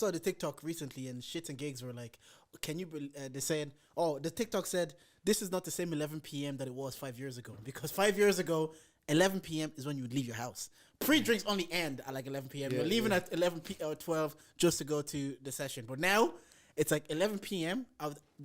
saw the TikTok recently, and shits and gigs were like, "Can you?" They said, "Oh, the TikTok said this is not the same 11 p.m. that it was 5 years ago, because 5 years ago, 11 p.m. is when you would leave your house. Pre-drinks only end at like 11 p.m. You're leaving at 11 or 12 just to go to the session, but now." It's like 11 p.m.,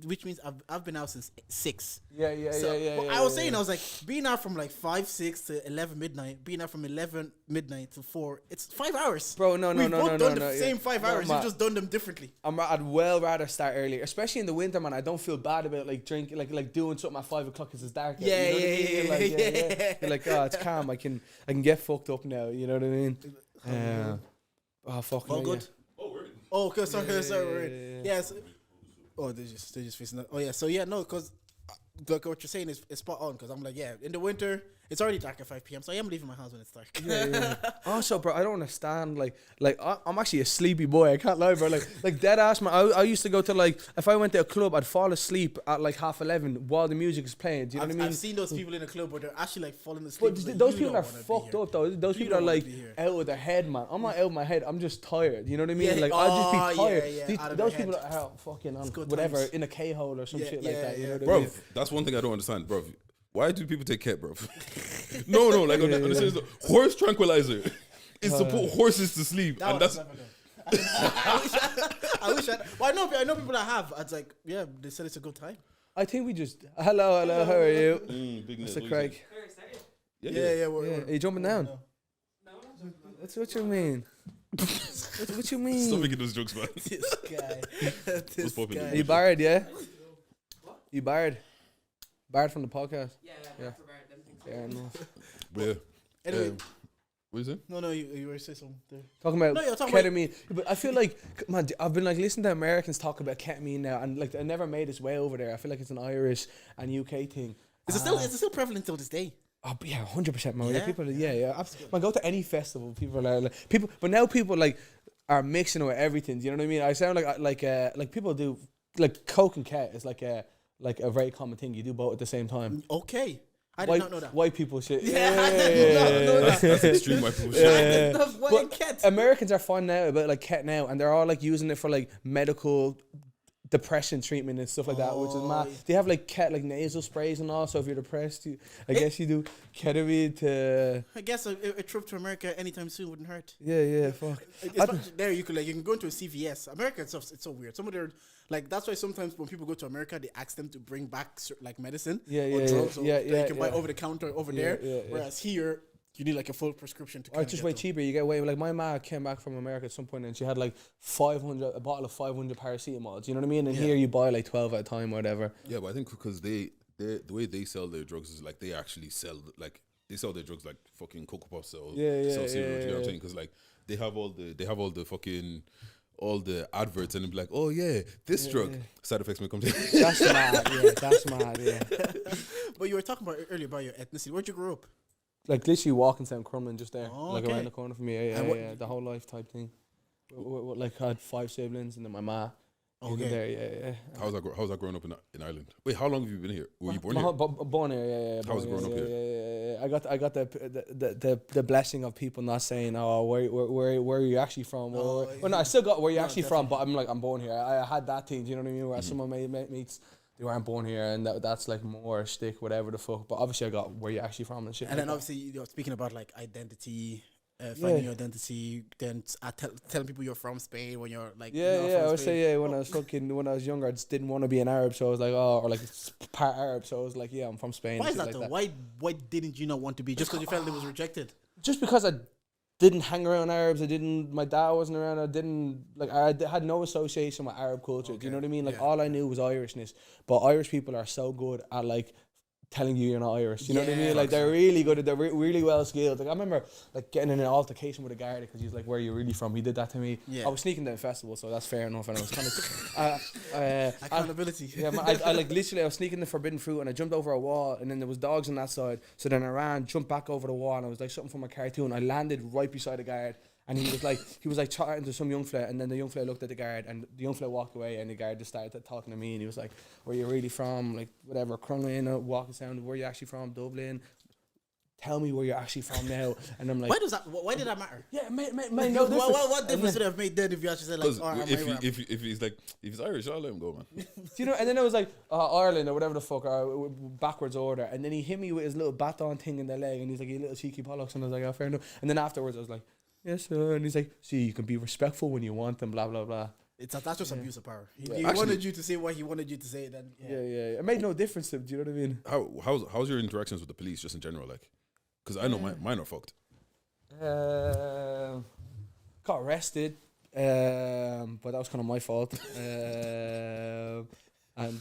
which means I've been out since 6. Yeah. I was saying, I was like, being out from like 5, 6 to 11 midnight, being out from 11 midnight to 4, it's 5 hours. Bro, no. We've both done the same 5 hours. You've just done them differently. I'd well rather start earlier, especially in the winter, man. I don't feel bad about like drinking, like doing something at 5 o'clock because it's dark. Yeah. You're like, oh, it's calm. I can get fucked up now. You know what I mean? Oh, fuck. All good. Yeah. Oh, okay, sorry. Yes. Oh, they're just facing that. Oh, yeah. So yeah, no, because like what you're saying is spot on. Because I'm like, yeah, in the winter it's already dark at 5 p.m. So I am leaving my house when it's dark. Yeah. Also, bro, I don't understand. Like I'm actually a sleepy boy. I can't lie, bro. Like dead ass, man. I used to go to like, if I went to a club, I'd fall asleep at like 11:30 while the music is playing. Do you know what I mean? I've seen those people in a club where they're actually like falling asleep. But like, those people are fucked up though. Those people are like out of their head, man. I'm not out of my head. I'm just tired. You know what I mean? Yeah. Like I'll just be tired. Yeah, Those people are out fucking on whatever times. in a K-hole or some shit like that. You know what I Bro, mean? that's one thing I don't understand, bro. Why do people take cat, bro? No, like on the sense, horse tranquilizer is to put horses to sleep, and that's. I wish. Well, I know people that have. It's like, yeah, they said it's a good time. I think we just hello, how are you, Mr. Craig? Yeah. Are you jumping down? No, That's what you mean. What you mean? Stop making those jokes, man. This guy. Are you barred? Yeah. What? You barred? Barred from the podcast. Yeah. Fair enough. But yeah. Anyway. What is it? No, you were saying something there. Talking about you're talking ketamine, but I feel like, man, I've been like listening to Americans talk about ketamine now, and like it never made its way over there. I feel like it's an Irish and UK thing. Is it still prevalent till this day? Oh, but yeah, 100%, man. Yeah? People, man, go to any festival, people are like people, but now people like are mixing it with everything. Do you know what I mean? I sound like people do like Coke and Ket is like a very common thing. You do both at the same time. Okay. I did not know that. White people shit. Yeah, I did not know that. That's extreme white people shit. I did not know But Ket. Americans are finding out about like Ket now, and they're all like using it for like medical depression treatment and stuff like that, which is mad. They have like Ket like nasal sprays and all. So if you're depressed, I guess you do ketamine to. I guess a trip to America anytime soon wouldn't hurt. Yeah, fuck. There you can go into a CVS. America it's so weird. Some of their like that's why sometimes when people go to America they ask them to bring back like medicine or drugs that you can buy over the counter over there. Whereas here you need like a full prescription to. Or it's just way cheaper. You get way like my ma came back from America at some point and she had like a bottle of 500 paracetamol. Do you know what I mean? And here you buy like 12 at a time or whatever. Yeah, but I think because the way they sell their drugs is like they actually sell like they sell their drugs like fucking Cocoa Puffs or Yeah. You know what I'm saying? Because like they have all the fucking all the adverts and it'll be like, oh yeah, this drug side effects may come to. That's mad. Yeah, that's mad. Yeah. But you were talking about earlier about your ethnicity. Where'd you grow up? Like literally walking down Crumlin just there, like okay. around the corner from me. Yeah, the whole life type thing. Like I had 5 siblings and then my ma. Okay. There, yeah. How's that growing up in Ireland? Wait, how long have you been here? Were you born here? Born here, yeah. How's it growing up here? Yeah. I got the blessing of people not saying, oh, where are you actually from? Well, no, I still got where you actually from, but I'm born here. I had that thing, do you know what I mean? Where some of my mates, they weren't born here, and that's like more stick, whatever the fuck. But obviously, I got where you actually from and shit. And then obviously, you're speaking about like identity, finding your identity, then telling people you're from Spain when you're like. I would say when I was younger, I just didn't want to be an Arab, so I was like, or like part Arab, so I was like, I'm from Spain. Why is that like though? that. Why didn't you not want to be? Just because you felt it was rejected? Just because I didn't hang around Arabs. My dad wasn't around. I had no association with Arab culture. Do you know what I mean? Like all I knew was Irishness. But Irish people are so good at like telling you you're not Irish. You know what I mean? Like they're really good at, they're really well skilled. Like I remember like getting in an altercation with a guard because he's like, where are you really from? He did that to me. Yeah. I was sneaking down festival, so that's fair enough. And I was kind of accountability. Yeah, man, I like literally I was sneaking the forbidden fruit and I jumped over a wall and then there was dogs on that side. So then I ran, jumped back over the wall and I was like something from a cartoon. I landed right beside a guard. And he was like chatting to some young fella, and then the young fella looked at the guard, and the young fella walked away, and the guard just started talking to me, and he was like, "Where you really from? Like whatever, Crumlin, walking sound. Where you actually from? Dublin." tell me where you're actually from now. And I'm like, why did that matter? yeah, mate, no difference. What difference would it have made then if you actually said like, Because if he's Irish, I'll let him go, man. Do you know? And then it was like Ireland or whatever the fuck, or backwards order. And then he hit me with his little baton thing in the leg, and he's like, "You little cheeky bollocks." And I was like, "Oh, fair enough." And then afterwards, I was like, "Yes, sir." And he's like, "See, you can be respectful when you want them." Blah blah blah. That's just abuse of power. He Actually, wanted you to say what he wanted you to say. Then Yeah. It made no difference to him. Do you know what I mean? How's your interactions with the police just in general, like? Because I know mine are fucked. Got arrested, but that was kind of my fault. And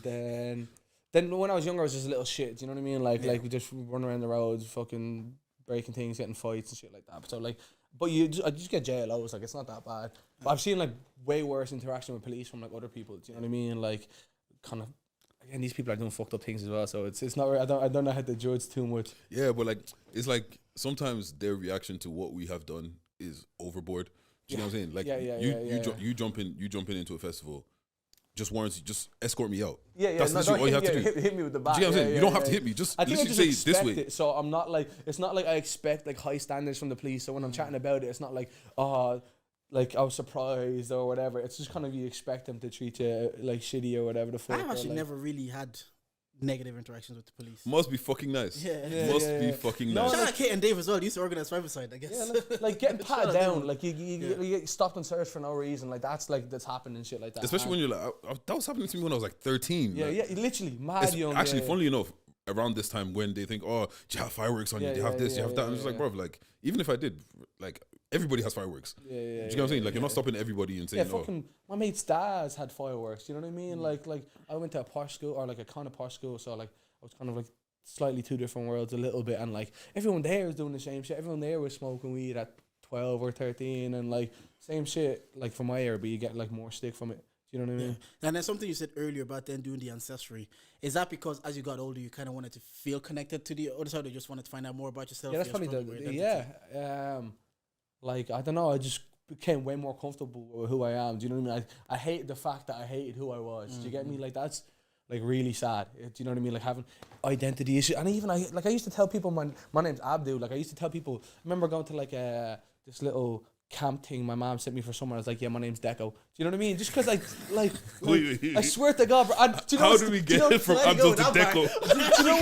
then when I was younger, I was just a little shit. Do you know what I mean? Like we just run around the roads, fucking breaking things, getting fights and shit like that. So like, but I just get jail. I was like, it's not that bad. But I've seen like way worse interaction with police from like other people. Do you know what I mean? Like, kind of. And these people are doing fucked up things as well, so it's not. I don't know how to judge too much. Yeah, but like it's like sometimes their reaction to what we have done is overboard. Do you know what I'm saying? Like you jump in into a festival, just warrants, just escort me out. That's literally all you have to do. Hit me with the bat. Do you know what I'm saying? You don't have to hit me. Just literally say it this way. It, so I'm not like, it's not like I expect like high standards from the police. So when I'm chatting about it, it's not like like I was surprised or whatever. It's just kind of you expect them to treat you like shitty or whatever the fuck. I've actually like, never really had negative interactions with the police. Must be fucking nice. Must be fucking No, nice. Shout out Kate and Dave as well. They used to organize five-a-side, I guess. Yeah, like getting patted down, like you get stopped and searched for no reason, like that's happened and shit like that. Especially when you're like, that was happening to me when I was like 13. Yeah, like, literally mad young. Actually, funnily enough, around this time when they think, oh, do you have fireworks on you? Do you have this? Do you have that? I'm just like, bro, like even if I did, like everybody has fireworks. Do you know what I'm saying? Like you're not stopping everybody and saying, fucking my mate's dads had fireworks. You know what I mean? Like I went to a posh school, or like a kind of posh school, so like I was kind of like slightly two different worlds a little bit, and like everyone there was doing the same shit. Everyone there was smoking weed at 12 or 13, and like same shit like from my era, but you get like more stick from it. Do you know what I mean? And then something you said earlier about then doing the ancestry, is that because as you got older you kind of wanted to feel connected to the other side, or just wanted to find out more about yourself? Yeah, that's probably like I don't know, I just became way more comfortable with who I am. Do you know what I mean? I hate the fact that I hated who I was. Do you get me? Like that's like really sad. Do you know what I mean? Like having identity issues. And even I used to tell people my name's Abdul. Like I used to tell people, I remember going to like this little camp thing my mom sent me for someone. I was like, yeah, my name's Deco. Do you know what I mean? Just because I swear to God, bro. How do we get it from Abdul to Deco? Do you know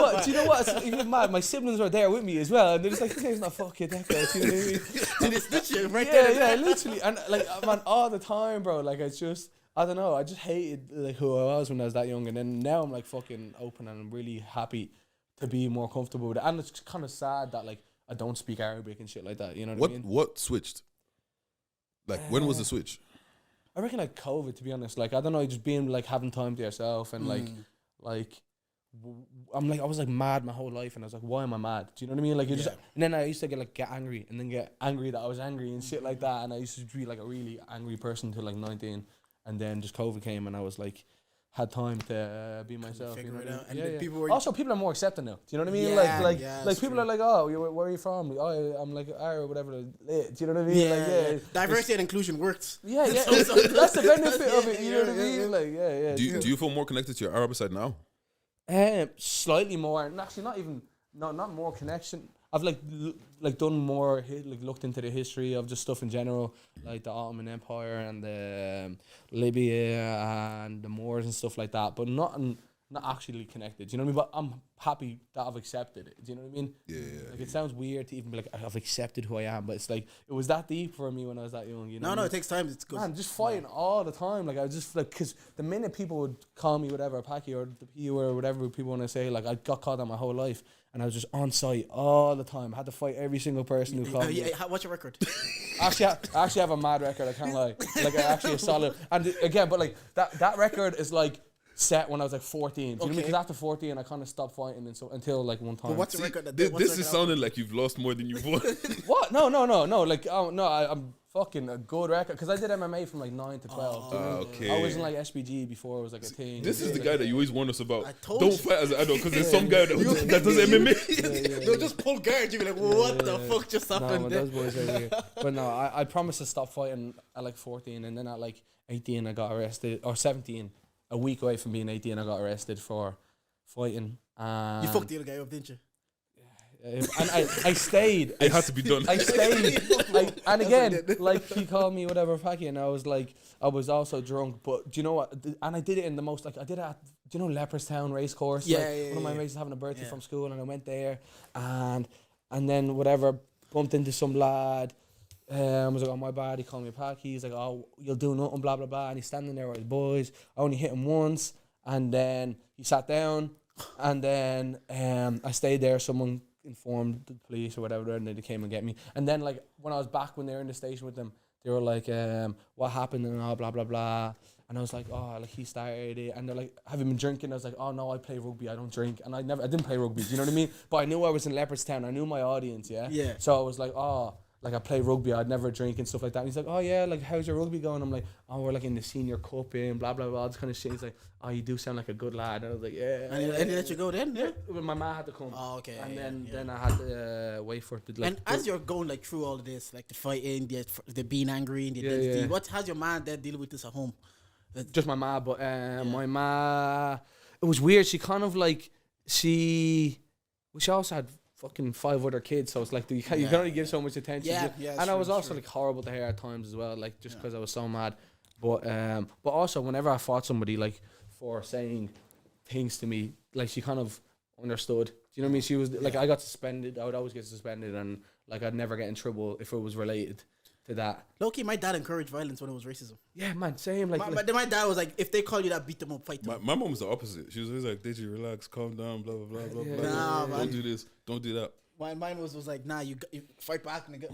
what? Do you know what? It's even mad. My siblings were there with me as well, and they're just like, his name's not fucking Deco. Do you know what I mean? It's literally right there. Yeah, literally. And like, man, all the time, bro. Like, it's just, I don't know. I just hated like who I was when I was that young, and then now I'm like fucking open, and I'm really happy to be more comfortable with it. And it's kind of sad that like I don't speak Arabic and shit like that. You know what I mean? What switched? Like when was the switch? I reckon like COVID, to be honest. Like I don't know, just being like having time to yourself and I was like mad my whole life, and I was like, why am I mad? Do you know what I mean? Like you just, and then I used to get angry, and then get angry that I was angry and shit like that, and I used to be like a really angry person till like 19, and then just COVID came, and I was like, had time to be myself. You know what I mean? And people also people are more accepting now. Do you know what I mean? Like people are like, oh, where are you from? Oh, I'm like or whatever. Do you know what I mean? Diversity and inclusion works. Yeah. That's the benefit of it. You know what I mean? Like Do you feel more connected to your Arab side now? Slightly more, and actually not more connection. I've done more, looked into the history of just stuff in general, like the Ottoman Empire and the Libya and the Moors and stuff like that, but not actually connected. Do you know what I mean? But I'm happy that I've accepted it. Do you know what I mean? Yeah. Like it sounds weird to even be like I've accepted who I am, but it's like it was that deep for me when I was that young. You know? No, it takes time. It's good. Man, just fighting all the time. Like I was just like, because the minute people would call me whatever, Khaki or the PU or whatever people want to say, like I got called out my whole life, and I was just on site all the time. I had to fight every single person who called me. What's your record? I actually have a mad record. I can't lie. Like I actually a solid. And again, but like that record is like set when I was like 14. Do you know what I mean? Because after 14, I kind of stopped fighting and so until like one time. But what's the record? This is sounding like you've lost more than you've won. What? No. Like, I'm fucking a good record because I did MMA from like 9 to 12. Okay. I was in like SBG before it was like a thing. This is the guy that you always warn us about. Don't you. fight as an adult because there's some guy that does MMA. They'll just pull guard. You'll be like, what the fuck just happened? No, those boys are weird. But no, I promised to stop fighting at like 14, and then at like 18 I got arrested, or 17. A week away from being 18, I got arrested for fighting. You fucked the other guy up, didn't you? And I stayed. It had to be done. I stayed. And again, like he called me whatever Khaki, and I was like, I was also drunk. But do you know what? And I did it in the most, like, I did it at, do you know, Leopardstown Racecourse? Yeah, like, one of my mates was having a birthday from school, and I went there, and then whatever, bumped into some lad. Was like, oh, my bad. He called me Khaki. He's like, oh, you'll do nothing, blah blah blah. And he's standing there with his boys. I only hit him once, and then he sat down, and then I stayed there. Someone informed the police or whatever, and they came and get me. And then, like, when I was back, when they were in the station with them, they were like, what happened and all, blah blah blah. And I was like, oh, like, he started it. And they're like, have you been drinking? I was like, oh no, I play rugby, I don't drink. And I didn't play rugby, do you know what I mean? But I knew I was in Leopardstown, I knew my audience, yeah. So I was like, oh, like, I play rugby, I'd never drink and stuff like that. And he's like, oh yeah, like, how's your rugby going? I'm like, oh, we're like in the senior cup and blah blah blah, this kind of shit. He's like, oh, you do sound like a good lad. And I was like, yeah. And he let you go then? Yeah. Well, my ma had to come. Oh, okay. And then I had to wait for it. But, like, and as you're going, like, through all of this, like the fighting, the being angry, and the identity, how's your man there dealing with this at home? Just my ma, but my ma, it was weird. She kind of like, she also had fucking 5 other kids, so it's like you can only give so much attention. And I was also like horrible to her at times as well, like just because I was so mad. But also whenever I fought somebody like for saying things to me, like she kind of understood. Do you know what I mean? She was like, I got suspended. I would always get suspended, and like I'd never get in trouble if it was related to that. Low-key, my dad encouraged violence when it was racism. Yeah, man, same. Like, my dad was like, if they call you that, beat them up, fight them. My mom was the opposite. She was always like, Deji, relax, calm down, blah, blah, blah, blah, blah. Nah, don't do this, don't do that. Mine was like, nah, you fight back, nigga.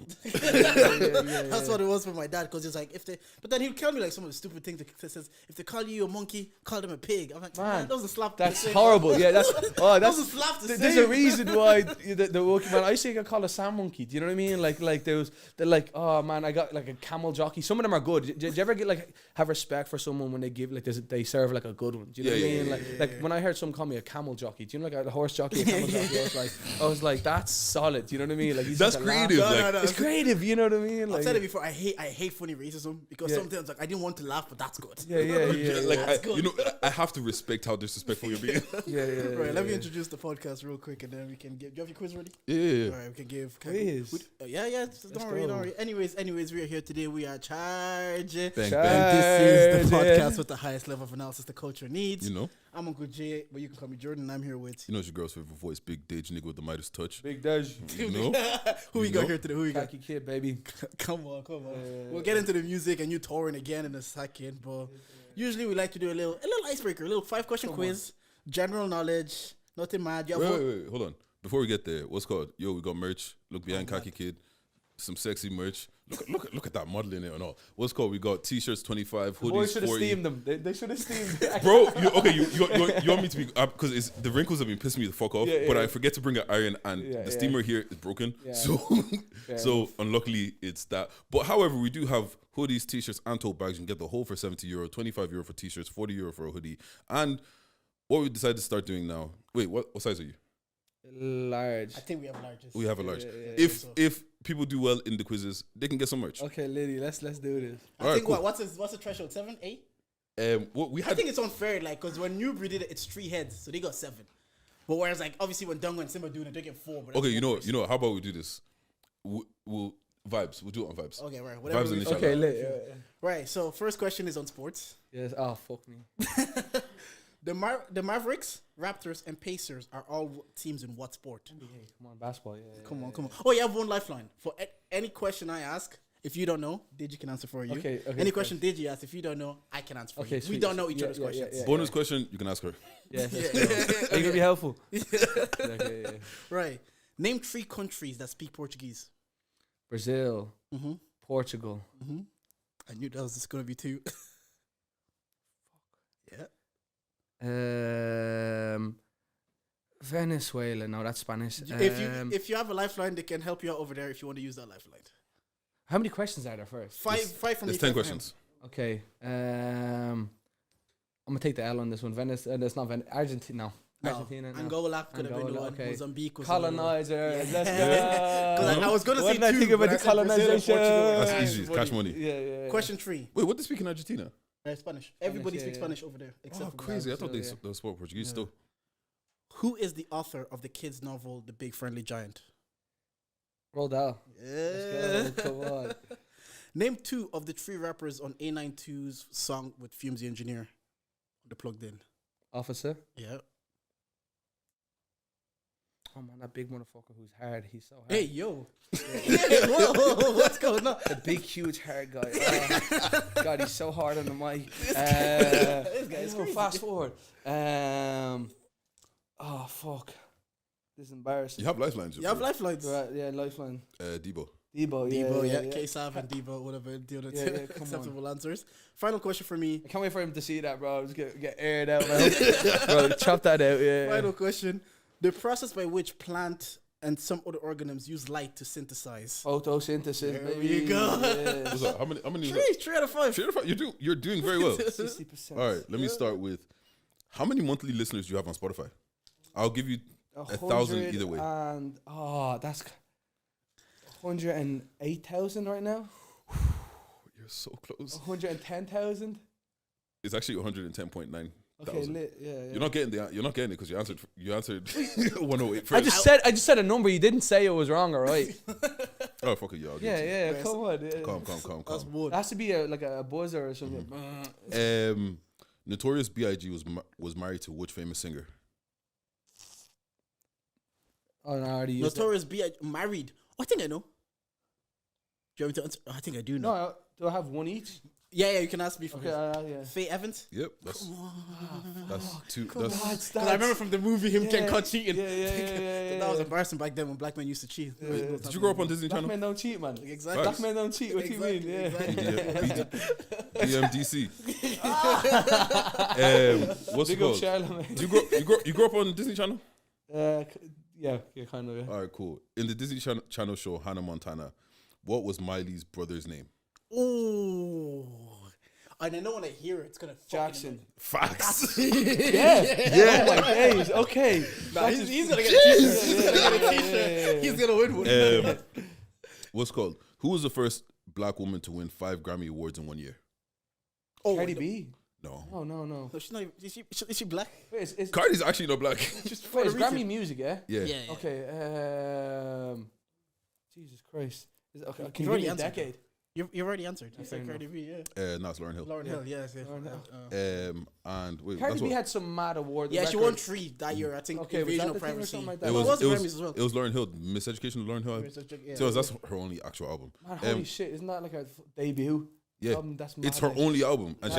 That's what it was for my dad, because he was like, but then he'd tell me like some of the stupid things that says, if they call you a monkey, call them a pig. I'm like, man, that was a slap. That's horrible. Yeah, that's a slap. There's a reason why the Wookiee man. I used to get called a sand monkey. Do you know what I mean? Like they're like, oh man, I got like a camel jockey. Some of them are good. Do you ever get like have respect for someone when they give like they serve like a good one? Do you know what I mean? Like when I heard someone call me a camel jockey, do you know like a horse jockey, a camel jockey? I was like, that's solid. Do you know what I mean? Like that's creative. No. It's creative. You know what I mean? Like, I've said it before. I hate funny racism because sometimes like I didn't want to laugh, but that's good. Yeah. Like you know, I have to respect how disrespectful you're being. Right. Let me introduce the podcast real quick, and then we can give. Do you have your quiz ready? Yeah. All right, we can give quiz. Don't worry. Anyways, we are here today. We are charging. Bang. This is the podcast with the highest level of analysis the culture needs. You know, I'm Uncle Jay, but you can call me Jordan. And I'm here with. You know, it's your girl's favorite voice, Big Dej nigga with the Midas touch. Big Dej. You know? Who we got here today? Who we got? KhakiKid, baby. Come on. We'll get into the music and you touring again in a second, but usually we like to do a little icebreaker, a little 5-question quiz, general knowledge, nothing mad. Wait, hold on. Before we get there, what's called? Yo, we got merch. Look behind KhakiKid. Some sexy merch. Look at that model in it and all. What's called? We got t-shirts 25, hoodies 40. Boys should have steamed them. They should have steamed. Bro, you want me to be because the wrinkles have been pissing me the fuck off. But I forget to bring an iron and the steamer here is broken. Yeah. So unluckily it's that. But however, we do have hoodies, t-shirts, and tote bags. You can get the whole for €70, €25 for t-shirts, €40 for a hoodie. And what we decided to start doing now. Wait, what size are you? Large. I think we have larges. We have a large. Yeah, if people do well in the quizzes, they can get some merch. Okay, lady, let's do this. I think cool. What's the threshold? 7, 8? I think it's unfair, like, because when Newbury did it, it's 3 heads, so they got 7. But whereas, like, obviously when Dunga and Simba doing it, they get 4. But okay, you know, how about we do this? We'll vibes. We'll do it on vibes. Okay, right. Whatever. Vibes okay, right. So first question is on sports. Yes. Oh, fuck me. The Mavericks, Raptors, and Pacers are all teams in what sport? NBA. Come on, basketball. Yeah. Come on. Oh, you have one lifeline. For any question I ask, if you don't know, Digi can answer for you. Okay. Any question Digi asks, if you don't know, I can answer for you. Sweet. We don't know each other's questions. Yeah. Bonus question, you can ask her. Yes. Are you gonna be helpful? Okay. Right. Name 3 countries that speak Portuguese. Brazil. Mm-hmm. Portugal. Mm-hmm. I knew that was just gonna be 2. Venezuela. No, that's Spanish. If you have a lifeline, they can help you out over there if you want to use that lifeline. How many questions are there first? 5 from There's 10 questions. Okay. I'm gonna take the L on this one. That's not Argentina. No. Argentina. No. Angola could have been the one. Okay. Mozambique was colonizer. Let's go. I was gonna say 2. I think about the colonization. That's easy. It's cash money. Yeah. Question 3. Wait, what do they speak in Argentina? Spanish. Everybody speaks Spanish over there. Except for crazy. I thought they spoke Portuguese still. Who is the author of the kids' novel The Big Friendly Giant? Roll down. Yeah. Let's go. Come on. Name 2 of the 3 rappers on A92's song with Fumes the Engineer. The Plugged In. Officer. Yeah. Oh man, that big motherfucker who's hard. He's so hard. Hey, yo. Whoa, what's going on? The big, huge, hard guy. Oh, God, he's so hard on the mic. This guy's go crazy. fast forward. Oh, fuck. This is embarrassing. You have lifelines. You have lifelines. Right, yeah, lifeline. Debo. Debo, yeah. Debo, yeah. yeah. K-Sav and Debo, whatever the other Yeah, come acceptable answers. Final question for me. I can't wait for him to see that, bro. Just get aired out, man. Bro, chop that out, yeah. Final question. The process by which plant and some other organisms use light to synthesize. Photosynthesis, There baby. you go. Yeah. What's that? How many? 3 out of 5. 3 out of 5. You're doing very well. 60%. All right, let me start with how many monthly listeners do you have on Spotify? I'll give you 1,000 either way. And that's 108,000 right now. You're so close. 110,000. It's actually 110.9. Okay, lit. Yeah. You're not getting it because you answered 108 first. I just said a number. You didn't say it was wrong, all right? Oh fuck it, y'all. Yeah. Come on. Yeah. Calm. That's wood. It has to be a buzzer or something. Notorious B.I.G. was married to which famous singer? Oh, no, I already used Notorious B.I.G. married. Oh, I think I know. Do you want me to answer? I think I do that. know. No, do I have one each? Yeah, you can ask me for Okay, yeah. Faye Evans. Yep, that's two. Because I remember from the movie him getting caught cheating. Yeah. That was embarrassing back then when black men used to cheat. Did you grow up on Disney Black Channel? men don't cheat, man. Exactly. Black men don't cheat. What do you mean? Yeah. BMDC. What's it Big up called? Charlemagne. You grew up on Disney Channel? Yeah, kind of. Yeah. All right, cool. In the Disney Channel show Hannah Montana, what was Miley's brother's name? Oh. And I know when I hear it, it's gonna Jackson. Facts. Yeah. Oh my days. Okay. Nah, he's gonna get a t-shirt. He's gonna get a t-shirt. He's gonna win one. What's it called? Who was the first black woman to win 5 Grammy Awards in one year? Cardi B. No. Oh no. No, she's not. Is she black? Wait, it's Cardi's actually not black. it's Grammy music, yeah. Yeah. Okay. Jesus Christ. Okay, can You've you give already me a answered. decade? You've already answered. You said fair Cardi B, yeah. No, it's Lauryn Hill. Lauren Hill, yes. Lauren Hill. And wait, Cardi that's B what, had some mad award. Yeah, she won 3 that year. I think. Okay, was Invasion that of the thing or Privacy. something like that? it Well, was the Grammys as well. it was Lauryn Hill, Miseducation of Lauryn Hill. Yeah. So that's her only actual album. Man, holy shit! Isn't that like a debut? Yeah, That's it's mad, her like. only album, and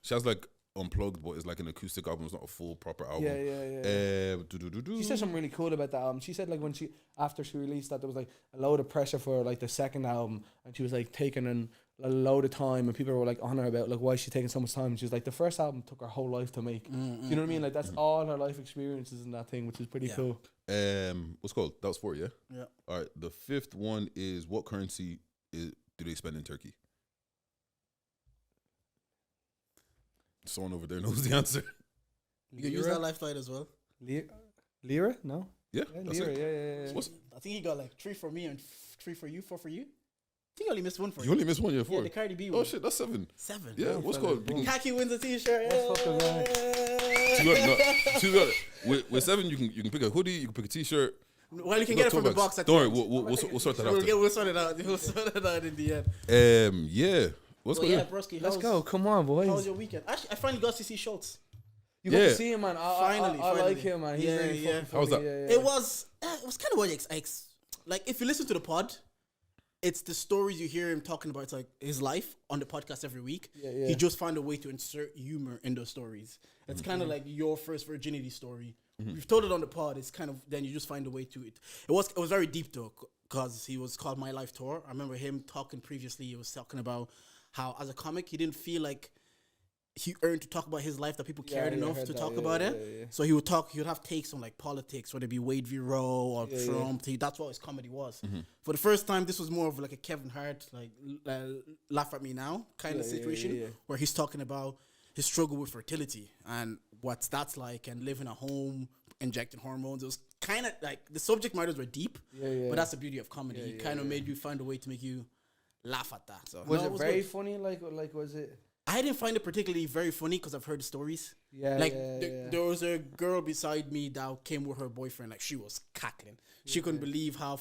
she has like Unplugged, but it's like an acoustic album. It's not a full proper album. Yeah. She said something really cool about that album. She said like when after she released that there was like a load of pressure for like the second album, and she was like taking a load of time, and people were like on her about like why is she taking so much time. And she was like the first album took her whole life to make. Do you know what I mean? Like that's all her life experiences in that thing, which is pretty cool. What's it called? That was 4, yeah. Yeah. All right. The 5th one is what currency do they spend in Turkey? Someone over there knows the answer. You can use that lifeline as well. Lira? No. Yeah, that's Lira. it. Yeah. What's, I think he got like 3 for me and 3 for you, 4 for you. I think I only missed 1 for you only missed 1, yeah, 4. Yeah, the Cardi B Oh one. shit, that's 7. 7. Yeah, what's it called? Boom. Khaki wins a t-shirt. That's fucking right. With 7, you can pick a hoodie, you can pick a t-shirt. Well, you can get it from the box. Don't worry, we'll sort that out. We'll sort it out. We'll sort it out in the end. Yeah. What's going on? Broski, Let's go. Come on, boys. How was your weekend? Actually, I finally got to see Schultz. You got to see him, man. Finally. I like him, man. He's really fucking funny. How was that? Yeah. It was kind of what like if you listen to the pod, it's the stories you hear him talking about. It's like his life on the podcast every week. Yeah. He just found a way to insert humor in those stories. It's kind of like your first virginity story. We've told it on the pod. It's kind of then you just find a way to it. It was very deep though, because he was called My Life Tour. I remember him talking previously. He was talking about how as a comic he didn't feel like he earned to talk about his life, that people cared enough to talk about it. Yeah. So he would have takes on like politics, whether it be Wade v. Roe or Trump. That's what his comedy was. For the first time, this was more of like a Kevin Hart, like laugh at me now kind of situation, where he's talking about his struggle with fertility and what that's like, and living at home, injecting hormones. It was kind of like the subject matters were deep, but that's the beauty of comedy. He kind of made you find a way to make you laugh at that. So was it very funny? Like was it? I didn't find it particularly very funny because I've heard the stories. Yeah, like there was a girl beside me that came with her boyfriend. Like she was cackling. She couldn't believe how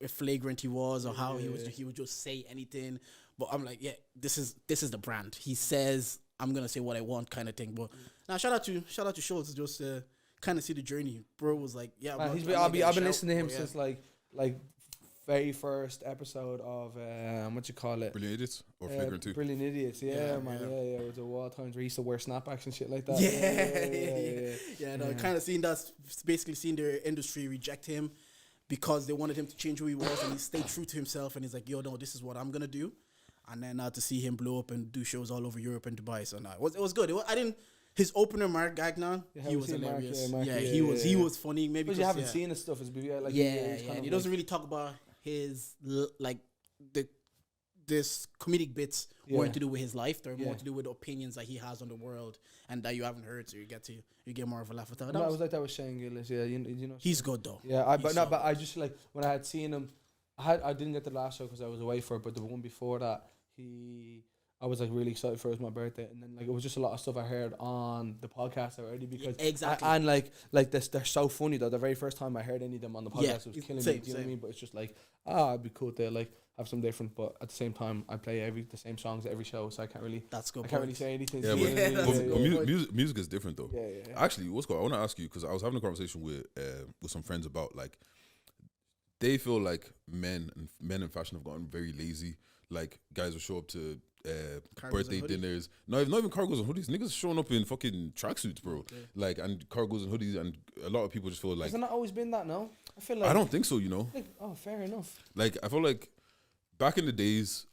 flagrant he was, or how he would just say anything. But I'm like, yeah, this is the brand. He says I'm gonna say what I want, kind of thing. But now shout out to Schultz, just kind of see the journey. Bro was like, yeah, man, I've been listening to him since like very first episode of what you call it, Brilliant Idiots or Flagrant 2. Brilliant Idiots, man. It was the wild times where he used to wear snapbacks and shit like that. No, kind of seeing that's basically seeing their industry reject him because they wanted him to change who he was, and he stayed true to himself, and he's like, yo, no, this is what I'm gonna do. And then now to see him blow up and do shows all over Europe and Dubai, so it was good. His opener, Mark Gagnon, he was hilarious. He was funny. Maybe because you haven't seen his stuff. He doesn't really talk about his this comedic bits weren't to do with his life. They're more to do with the opinions that he has on the world and that you haven't heard. So you get more of a laugh at that. No, I was like that with Shane Gillis. Yeah, you know. He's good though. Yeah, but I just like when I had seen him, I didn't get the last show because I was away for it. But the one before that, I was like really excited for it was my birthday, and then like it was just a lot of stuff I heard on the podcast already because exactly. And like this, they're so funny though. The very first time I heard any of them on the podcast, it was killing me. Do you know what I mean? But it's just like it'd be cool to like have some different. But at the same time, I play the same songs at every show, so I can't really. That's good. I can't really say anything. Music is different though. Yeah. Actually, what's cool? I want to ask you because I was having a conversation with some friends about like they feel like men in fashion have gotten very lazy. Like guys will show up to birthday dinners. Not even cargos and hoodies. Niggas showing up in fucking tracksuits, bro. Okay. Like and cargos and hoodies, and a lot of people just feel like. Has it not always been that? No, I feel like. I don't think so. You know. Like, oh, fair enough. Like I feel like back in the days,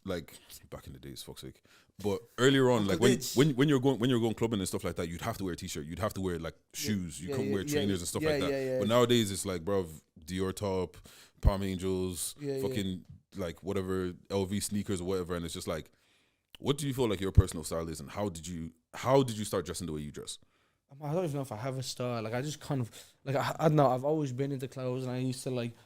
fuck's sake. But earlier on, like when you're going clubbing and stuff like that, you'd have to wear a t-shirt. You'd have to wear like shoes. You couldn't wear trainers and stuff like that. But nowadays it's like, bro, Dior top, Palm Angels, fucking like whatever LV sneakers or whatever, and it's just like, what do you feel like your personal style is, and how did you start dressing the way you dress? I don't even know if I have a style. Like I just kind of like I don't know. I've always been into clothes, and I used to like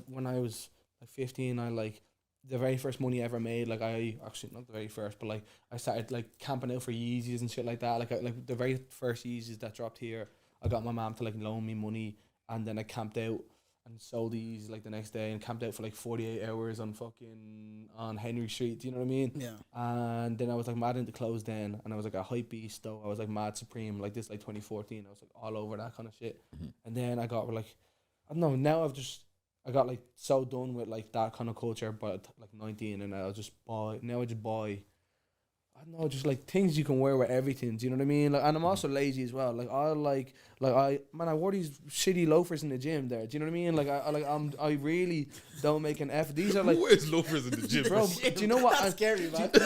when I was like 15, I like the very first money I ever made. Like I actually not the very first, but like I started like camping out for Yeezys and shit like that. Like the very first Yeezys that dropped here, I got my mom to like loan me money, and then I camped out and sold these like the next day and camped out for like 48 hours on Henry Street. Do you know what I mean? Yeah. And then I was like mad into clothes then, and I was like a hype beast though. I was like mad supreme like this, like 2014. I was like all over that kind of shit. Mm-hmm. And then I got like, I don't know. Now I got like so done with like that kind of culture, but like 19, and I just buy. I don't know, just like things you can wear with everything. Do you know what I mean? Like, and I'm also lazy as well. Like I wore these shitty loafers in the gym there. Do you know what I mean? Like I really don't make an effort. These are like, who wears loafers in the gym, bro? Do you know what? That's scary, man. Do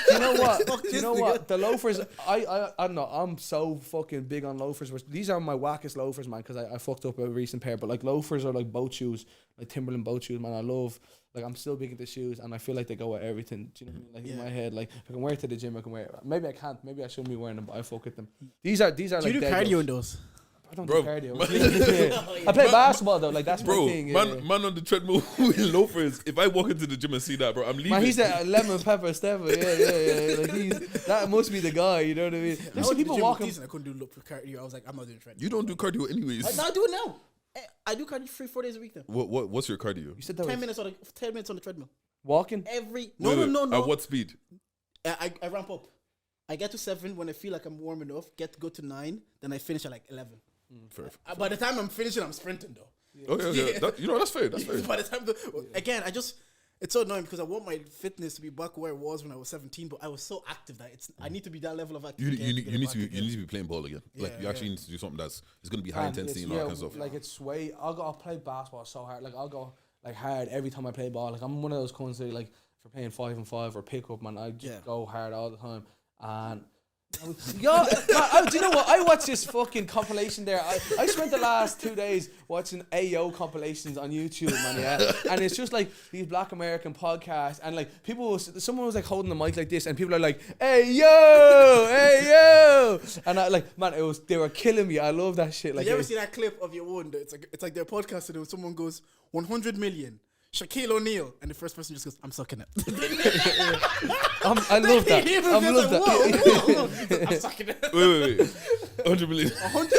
you know what? Do you know what? The loafers. I don't know. I'm so fucking big on loafers. These are my wackest loafers, man. Because I fucked up a recent pair. But like loafers are like boat shoes, like Timberland boat shoes, man. I love. Like I'm still big into shoes, and I feel like they go with everything. Do you know what I mean? Like in my head, like if I can wear it to the gym, I can wear it. Maybe I can't. Maybe I shouldn't be wearing them, but I fuck with them. These are. Do you do cardio in those? I don't do cardio. I play basketball though. Like that's my thing. Man on the treadmill with loafers. If I walk into the gym and see that, bro, I'm leaving. Man, he's a lemon pepper stepper. Yeah. Like that must be the guy. You know what I mean? There's people walking. I couldn't do cardio. I was like, I'm not doing treadmill. You don't do cardio anyways. I do it now. I do cardio 3-4 days a week now. What's your cardio? You said that 10 minutes on the treadmill. Walking? No. At what speed? I ramp up. I get to 7 when I feel like I'm warm enough. Go to 9. Then I finish at like 11. Fair. By the time I'm finishing, I'm sprinting though. Okay. Yeah. That's fair. By the time again, it's so annoying because I want my fitness to be back where it was when I was 17, but I was so active that I need to be that level of activity. You need to be playing ball again. Yeah, like you actually need to do something that's going to be high intensity and all that kind of stuff. Like it's I'll play basketball so hard. Like I'll go like hard every time I play ball. Like I'm one of those cunts that like for playing 5-on-5 or pick up, man, I just go hard all the time. And do you know what? I watched this fucking compilation there. I spent the last 2 days watching AO compilations on YouTube, man. Yeah, and it's just like these Black American podcasts, and like someone was like holding the mic like this, and people are like, "Hey yo," and I like, man, they were killing me. I love that shit. Like, you ever see that clip of your one? It's like they're podcasting and someone goes 100 million. Shaquille O'Neal, and the first person just goes, I'm sucking it. I love that. I love that. Whoa. I'm sucking it. Wait. 100 million. 100.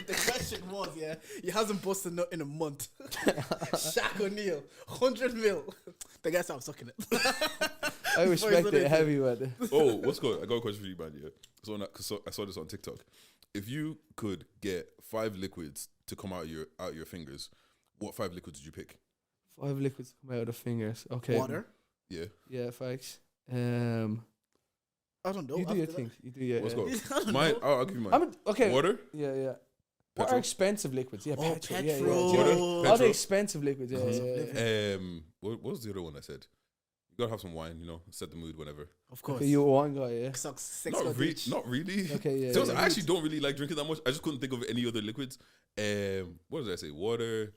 The question was, he hasn't busted a nut in a month. Shaq O'Neal, 100 mil. The guy said, I'm sucking it. I respect it heavy, man. Oh, what's good? I got a question for you, man. Yeah. So I saw this on TikTok. If you could get 5 liquids to come out your fingers, what 5 liquids would you pick? 5 liquids come out of the fingers. Okay. Water. Yeah. Yeah, facts. I don't know. You do your thing. You do your. What's good? Mine. I'll give you mine. Okay. Water. Yeah. What are expensive liquids? Yeah, petrol. Yeah. Water. All the expensive liquids. Yeah. What was the other one I said? You gotta have some wine, set the mood whenever. Of course. Okay, you're a wine guy, yeah. Not really. Okay, yeah. I actually don't really like drinking that much. I just couldn't think of any other liquids. What did I say? Water,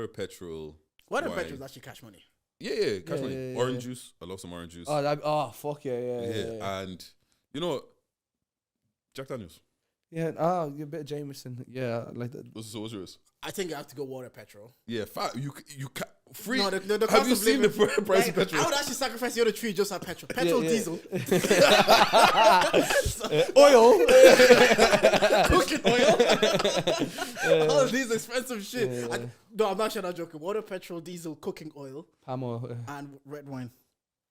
petrol. Water, petrol is actually cash money. Yeah, cash money. Orange juice. I love some orange juice. Fuck yeah. And you know what? Jack Daniels. Yeah, you're a bit of Jameson. Yeah, like that. What's yours? I think I have to go water, petrol. Yeah, you free. No, the have you seen the price of petrol? I would actually sacrifice the other 3 just at petrol. Petrol, diesel. Oil. Cooking oil. All of these expensive shit. Yeah. I'm not sure. I'm joking. Water, petrol, diesel, cooking oil. Palm oil. And red wine.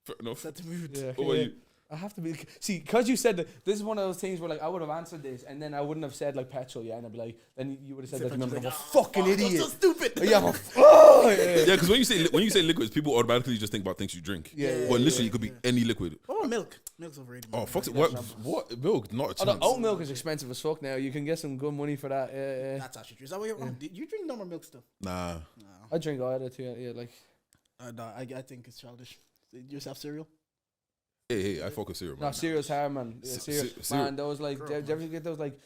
Fair enough. Set the mood. Yeah, what about you? I have to be because you said that this is one of those things where like I would have answered this and then I wouldn't have said like petrol, and I'd be like, then you would have said like, I'm a fucking idiot. I'm so stupid. Yeah, because when you say liquids, people automatically just think about things you drink. But literally, it could be any liquid. Oh, milk. Milk's overrated. Oh, fuck it. What milk? Not a chance. Oat milk is expensive as fuck now. You can get some good money for that. Yeah. That's actually true. Is that what you're wrong? You drink normal milk still? Nah. I drink either too. Yeah, like. No, I think it's childish. You just have cereal. Hey, I fuck with cereal. No, cereal's hard, man. Cereal. Man, those like, do you ever get those like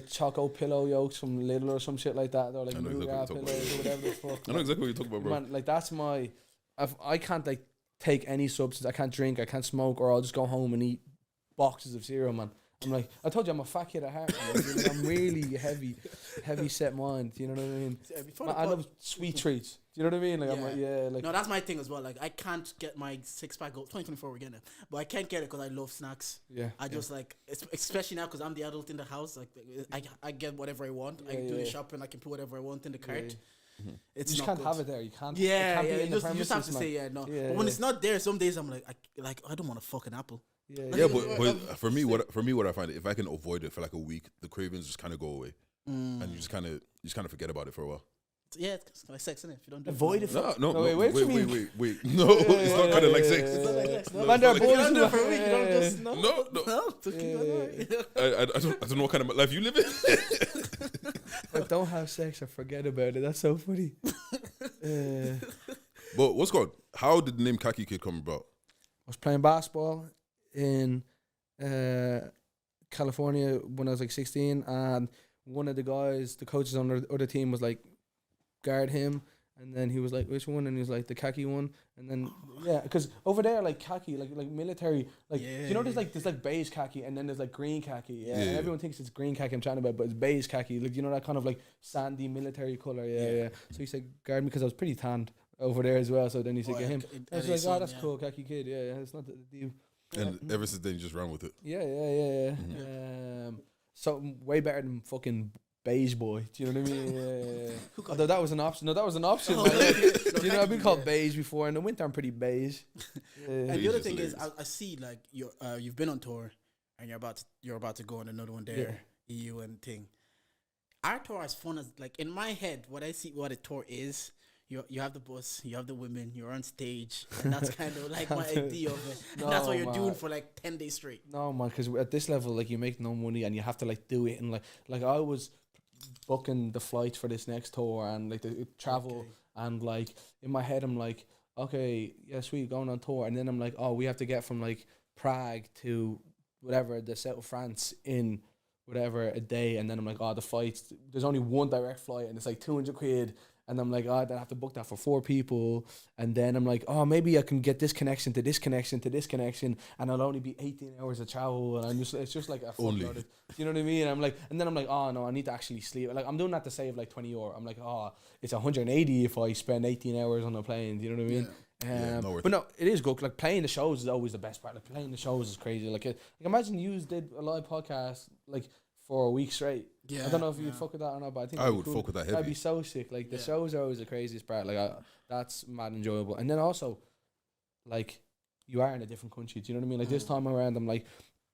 choco pillow yolks from Lidl or some shit like that? They're like nougat pillows or whatever the fuck. I know exactly what you're talking about, bro. Man, like that's my. I can't like take any substance. I can't drink. I can't smoke, or I'll just go home and eat boxes of cereal, man. I'm like, I told you I'm a fat kid at heart. Man. I'm really heavy set mind. You know what I mean? I love sweet treats. Do you know what I mean? Like I'm like, like. No, that's my thing as well. Like I can't get my 6-pack goal. 2024 we're getting it, but I can't get it because I love snacks. Yeah. I just like, especially now because I'm the adult in the house. Like I get whatever I want. I do the shopping. I can put whatever I want in the cart. You It's just not can't have it there. You can't. Yeah, it can't you just have to say no. Yeah, but when it's not there, some days I'm like, I don't want a fucking apple. Yeah, but for me, what I find, if I can avoid it for like a week, the cravings just kind of go away, and you just kind of forget about it for a while. Yeah, it's like sex, isn't it? If you don't avoid it. No, wait. No, it's not kind of like sex. It's not like sex. Man, they're boys. You don't do it for a week. You don't just No. I don't know what kind of life you live in. But don't have sex or forget about it. That's so funny. But what's going? How did the name KhakiKid come about? I was playing basketball in California when I was like 16, and one of the guys, the coaches on the other team, was like, guard him, and then he was like, which one? And he was like, the khaki one. And then because over there, like khaki, like military, like you know, there's like beige khaki, and then there's like green khaki. And everyone thinks it's green khaki I'm chatting about, but it's beige khaki, like, you know, that kind of like sandy military color. So he said guard me because I was pretty tanned over there as well. So then he said get him. I was like, oh, that's cool, KhakiKid. Yeah, it's not the deal. And ever since then, you just ran with it. Yeah. Something way better than fucking beige boy. Do you know what I mean? Although that was an option. No, that was an option. Man. Do you know, I've been called beige before. In the winter, I'm pretty beige. And the other thing is, I see like you've been on tour, and you're about to go on another one there, EU and thing. Our tour is fun as, like, in my head, what I see what a tour is. You have the bus, you have the women, you're on stage, and that's kind of like my idea of it. And that's what you're doing for like 10 days straight. No, man, because at this level, like, you make no money and you have to like do it. And like I was booking the flights for this next tour and like the travel, and like in my head I'm like, okay, yeah, sweet, going on tour. And then I'm like, oh, we have to get from like Prague to whatever, the south of France in whatever a day. And then I'm like, oh, the flights, there's only one direct flight and it's like 200 quid. And I'm like, oh, then I have to book that for 4 people. And then I'm like, oh, maybe I can get this connection to this connection to this connection, and I'll only be 18 hours of travel. And it's just like a fuckload of, you know what I mean? And then I'm like, oh no, I need to actually sleep. Like I'm doing that to save like 20 euro. I'm like, oh, it's 180 if I spend 18 hours on a plane. Do you know what I mean? But no, it is good. Like playing the shows is always the best part. Like playing the shows is crazy. Like imagine you did a live podcast like for a week straight. Yeah, I don't know if you'd fuck with that or not, but I think I would fuck with that heavy. That'd be so sick. Like the shows are always the craziest part. Like that's mad enjoyable. And then also, like you are in a different country. Do you know what I mean? Like this time around, I'm like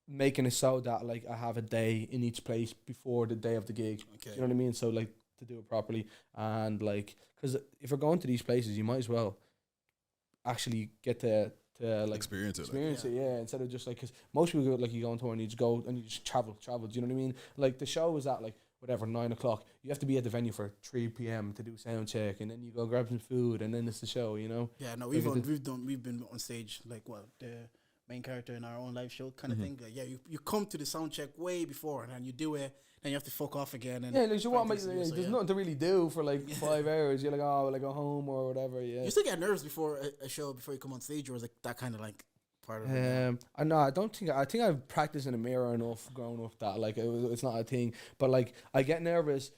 making it so that like I have a day in each place before the day of the gig. Okay. Do you know what I mean? So like to do it properly, and like because if you're going to these places, you might as well actually get to like experience it, instead of just like, because most people go, like you go on tour and you just go and you just travel. Do you know what I mean? Like the show is at like whatever 9 o'clock. You have to be at the venue for 3 p.m. to do sound check, and then you go grab some food, and then it's the show. You know? Yeah, no, we've been on stage like the main character in our own live show kind of thing. Like, you come to the sound check way before, and then you do it. Then you have to fuck off again. And like you want, there's nothing to really do for like 5 hours. You're like, oh, well, I go home or whatever. Yeah. You still get nerves before a show before you come on stage, or is like that kind of like part of it? I don't think. I think I've practiced in a mirror enough growing up that like it's not a thing. But like I get nervous.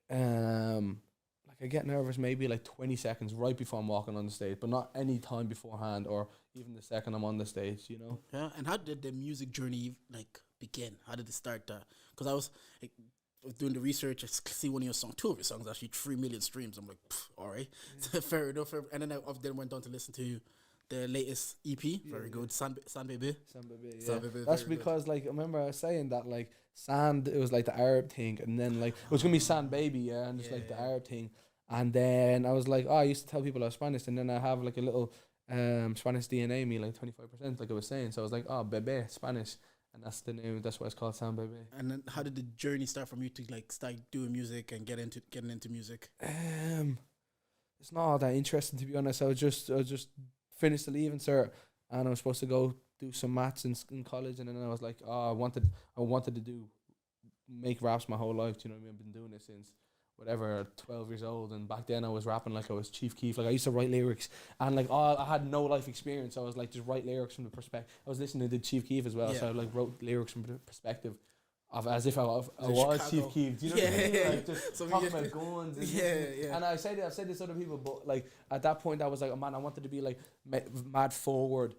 I get nervous maybe like 20 seconds right before I'm walking on the stage, but not any time beforehand or even the second I'm on the stage. You know. Yeah. And how did the music journey like begin? How did it start? Because I was like, doing the research, I see one of your songs, 2 of your songs actually 3 million streams. I'm like, all right, fair enough. And then I then went on to listen to the latest EP. Very good, Bebe. Bebe. That's because like I remember I was saying that like Sand, it was like the Arab thing, and then like it was gonna be Sand Baby, and it's like the Arab thing. And then I was like, oh, I used to tell people I was Spanish, and then I have like a little Spanish DNA in me, like 25%, like I was saying. So I was like, oh, Bebe, Spanish. And that's the name. That's why it's called Sound Bebe. And then, how did the journey start from you to like start doing music and getting into music? It's not all that interesting, to be honest. I just finished the leaving cert, and I was supposed to go do some maths in college, and then I was like, oh, I wanted to make raps my whole life. Do you know what I mean? I've been doing it since whatever 12 years old, and back then I was rapping like I was Chief Keef. Like I used to write lyrics, and like I had no life experience. So I was like just write lyrics from the perspective. I was listening to Chief Keef as well, so I like wrote lyrics from the perspective of as if I was Chief Keef. Do you know what I mean? Like just talking about guns. And And I've said this to other people, but like at that point I was like, oh man, I wanted to be like mad forward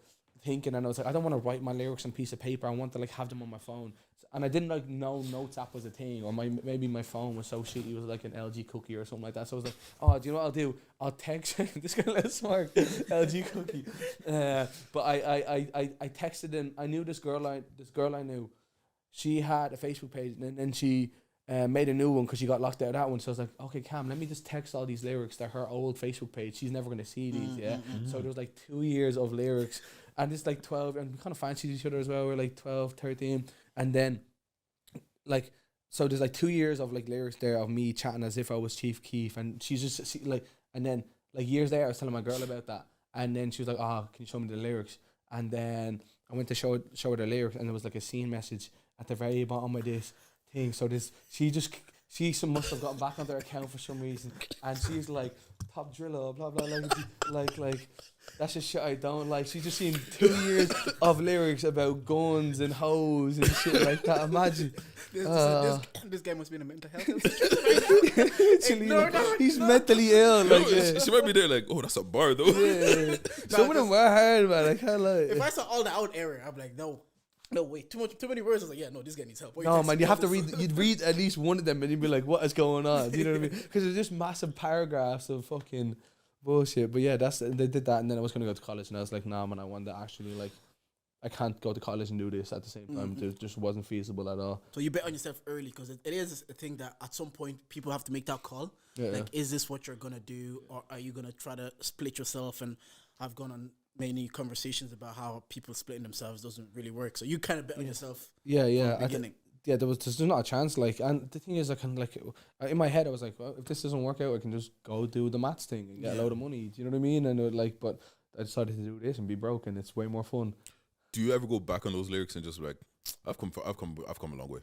thinking, and I was like, I don't want to write my lyrics on a piece of paper. I want to like have them on my phone. And I didn't like know Notes app was a thing, or maybe my phone was so shitty, it was like an LG cookie or something like that. So I was like, oh, do you know what I'll do? I'll text this guy. Let's smart LG cookie. But I texted in. I knew this girl I knew. She had a Facebook page, and then she made a new one because she got locked out of that one. So I was like, okay, Cam, let me just text all these lyrics to her old Facebook page. She's never gonna see these. So there was like 2 years of lyrics, and it's like 12, and we kind of fancied each other as well. We're like 12, 13. And then, like, so there's like 2 years of like lyrics there of me chatting as if I was Chief Keef, and she's just like, and then like years later I was telling my girl about that, and then she was like, oh, can you show me the lyrics? And then I went to show her the lyrics, and there was like a scene message at the very bottom of this thing. So she must have gotten back on their account for some reason, and she's like, top driller, blah blah, like that's just shit I don't like. She's just seen 2 years of lyrics about guns and hoes and shit like that. Imagine. This guy must be in a mental health situation. He's mentally ill. Like, she might be there like, oh, that's a bar though. Yeah. Some of them were hard, man. I can't lie. If I saw all the out area, I'm like, no, wait, too many words. I was like, yeah, no, this guy needs help. No, man, you have to read. You'd read at least one of them, and you'd be like, what is going on? Do you know what I mean? Because there's just massive paragraphs of fucking bullshit. But yeah, they did that, and then I was gonna go to college, and I was like, nah, man, I want to actually like, I can't go to college and do this at the same time. It just wasn't feasible at all. So you bet on yourself early, because it is a thing that at some point people have to make that call. Yeah, like, is this what you're gonna do, or are you gonna try to split yourself? And I've gone on many conversations about how people splitting themselves doesn't really work. So you kind of bet on yourself. Yeah. From the beginning. There's not a chance. Like, and the thing is, I can like in my head, I was like, well, if this doesn't work out, I can just go do the maths thing and get a load of money. Do you know what I mean? And like, but I decided to do this and be broke, and it's way more fun. Do you ever go back on those lyrics and just like, I've come a long way?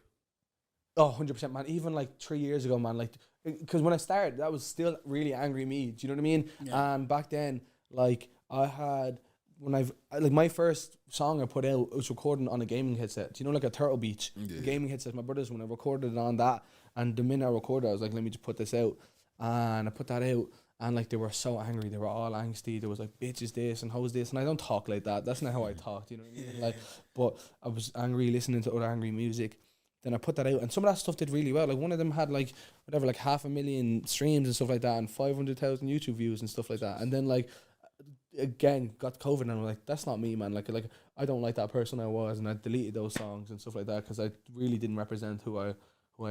Oh, 100%, man. Even like 3 years ago, man, like, because when I started, that was still really angry me. Do you know what I mean? Yeah. And back then, like, I had, like, my first song I put out, I was recording on a gaming headset. Do you know, like a Turtle Beach gaming headset? My brother's, when I recorded it on that, and the minute I recorded, I was like, let me just put this out. And I put that out, and like, they were so angry. They were all angsty. There was like, bitch is this and hoes this. And I don't talk like that. That's not how I talk. Do you know what I mean? Like, but I was angry listening to other angry music. Then I put that out, and some of that stuff did really well. Like, one of them had like, whatever, like 500,000 streams and stuff like that, and 500,000 YouTube views and stuff like that. And then, like, again, got COVID, and I'm like, that's not me, man. Like I don't like that person I was, and I deleted those songs and stuff like that because I really didn't represent who I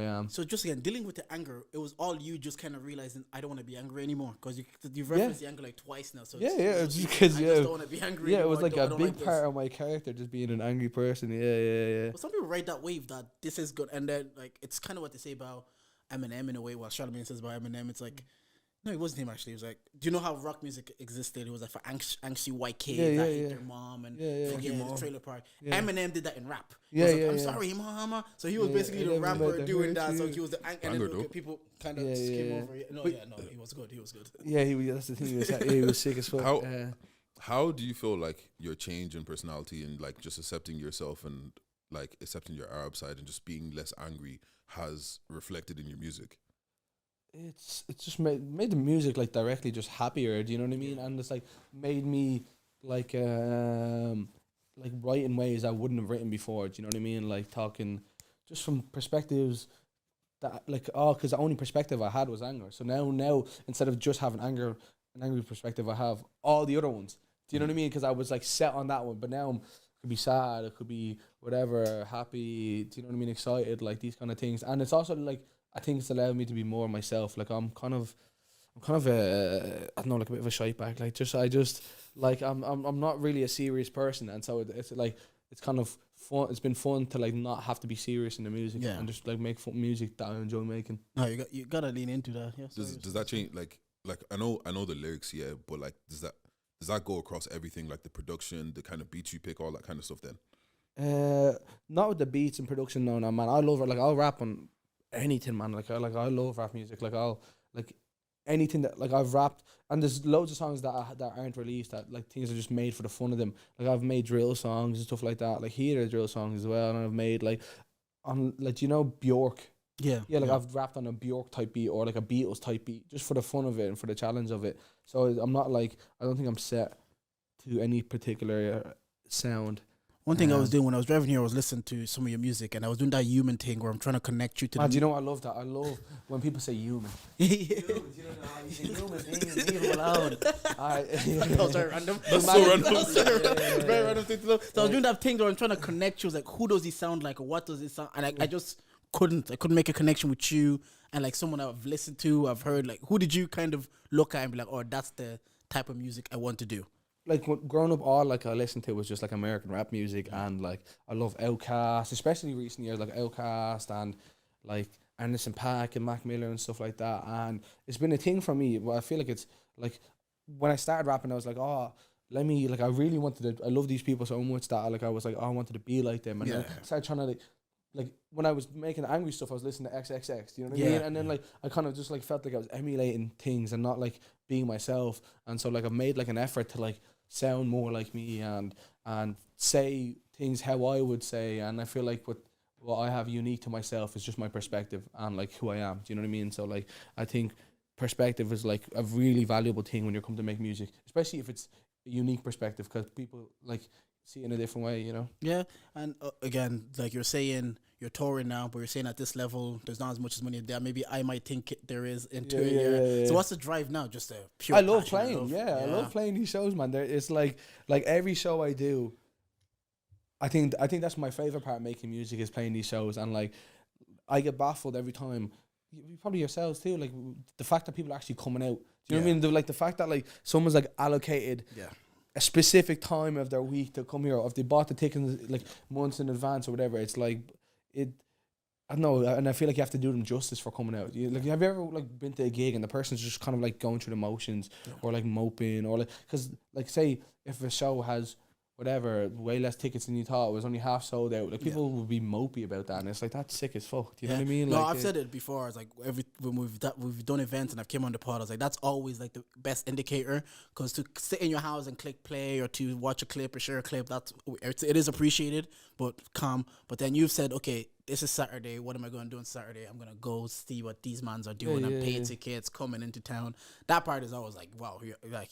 am. So just again, dealing with the anger, it was all you just kind of realizing I don't want to be angry anymore, because you've referenced the anger like twice now. So it's just because I just don't want to be angry. Yeah, anymore. It was like a big part of my character, just being an angry person. Yeah. Well, some people ride that wave that this is good, and then like it's kind of what they say about Eminem in a way. What Charlamagne says about Eminem, it's like. No, it wasn't him actually. It was like, do you know how rock music existed? It was like for angsty white kids that hate their mom and forgive the trailer park. Yeah. Eminem did that in rap. I'm sorry, mama. So he was basically the rapper doing that. So he was the and then people kind of came over. No, he was good. Yeah, that's the thing. He was sick as fuck. How do you feel like your change in personality and like just accepting yourself and like accepting your Arab side and just being less angry has reflected in your music? It's just made the music like directly just happier. Do you know what I mean? And it's like made me like write in ways I wouldn't have written before. Do you know what I mean? Like talking just from perspectives that because the only perspective I had was anger. So now instead of just having an angry perspective, I have all the other ones. Do you know what I mean? Because I was like set on that one, but now it could be sad, it could be whatever, happy. Do you know what I mean? Excited, like these kind of things. And it's also like, I think it's allowed me to be more myself. Like I'm kind of a, I don't know, like a bit of a shite bag. Like I'm not really a serious person, and so it's like it's kind of fun. It's been fun to like not have to be serious in the music and just like make fun music that I enjoy making. No, you gotta lean into that. Yeah. Does that change? Like I know the lyrics, but like does that go across everything? Like the production, the kind of beats you pick, all that kind of stuff. Then. Not with the beats and production. No, man. I love it. Like I'll rap on anything, man. I love rap music. Like I'll like anything that like I've rapped, and there's loads of songs that aren't released, that like things are just made for the fun of them. Like I've made drill songs and stuff like that. Like here are drill songs as well, and I've made like on like, you know, Bjork. I've rapped on a Bjork type beat or like a Beatles type beat just for the fun of it and for the challenge of it. So I'm not like, I don't think I'm set to any particular sound. One thing I was doing when I was driving here, I was listening to some of your music, and I was doing that human thing where I'm trying to connect you to. Do you know what I love that? I love when people say human. You know how you say human, leave him alone. That was very random. That's so random. Very random thing to know. So I was doing that thing where I'm trying to connect you. Like, who does he sound like, or what does it sound? And I just couldn't make a connection with you and like someone I've listened to, I've heard. Like, who did you kind of look at and be like, oh, that's the type of music I want to do? Like growing up, all like I listened to was just like American rap music, and like I love Outkast, especially recent years, like Outkast and like Anderson .Paak and Mac Miller and stuff like that. And it's been a thing for me. But I feel like it's like when I started rapping, I was like, oh, let me, like, I really wanted to, I love these people so much that I was like, oh, I wanted to be like them. And then I started trying to like when I was making angry stuff, I was listening to XXX, do you know what I mean? And then like I kind of just like felt like I was emulating things and not like being myself. And so like I've made like an effort to like sound more like me and say things how I would say. And I feel like what I have unique to myself is just my perspective and like who I am. Do you know what I mean? So like I think perspective is like a really valuable thing when you come to make music, especially if it's a unique perspective, because people like see it in a different way, you know? Yeah, and again, like you're saying, you're touring now, but you're saying at this level, there's not as much as money there. Maybe I might think there is into a year. So what's the drive now? Just a pure I love playing, I love playing these shows, man. It's like every show I do, I think that's my favorite part of making music, is playing these shows. And like, I get baffled every time, probably yourselves too, like the fact that people are actually coming out. Do you know what I mean? Like the fact that like someone's like allocated a specific time of their week to come here, or if they bought the tickets like months in advance or whatever, it's like I don't know, and I feel like you have to do them justice for coming out. Like, have you ever like been to a gig and the person's just kind of like going through the motions or like moping, or like, because like say if a show has whatever, way less tickets than you thought. It was only half sold out. Like people would be mopey about that, and it's like that's sick as fuck. Do you know what I mean? No, like, I've said it before. It's like when we've done events and I've came on the pod, I was like, that's always like the best indicator, because to sit in your house and click play or to watch a clip or share a clip, it is appreciated, but calm. But then you've said, okay, this is Saturday. What am I going to do on Saturday? I'm going to go see what these mans are doing and pay tickets, coming into town. That part is always like, wow. Like,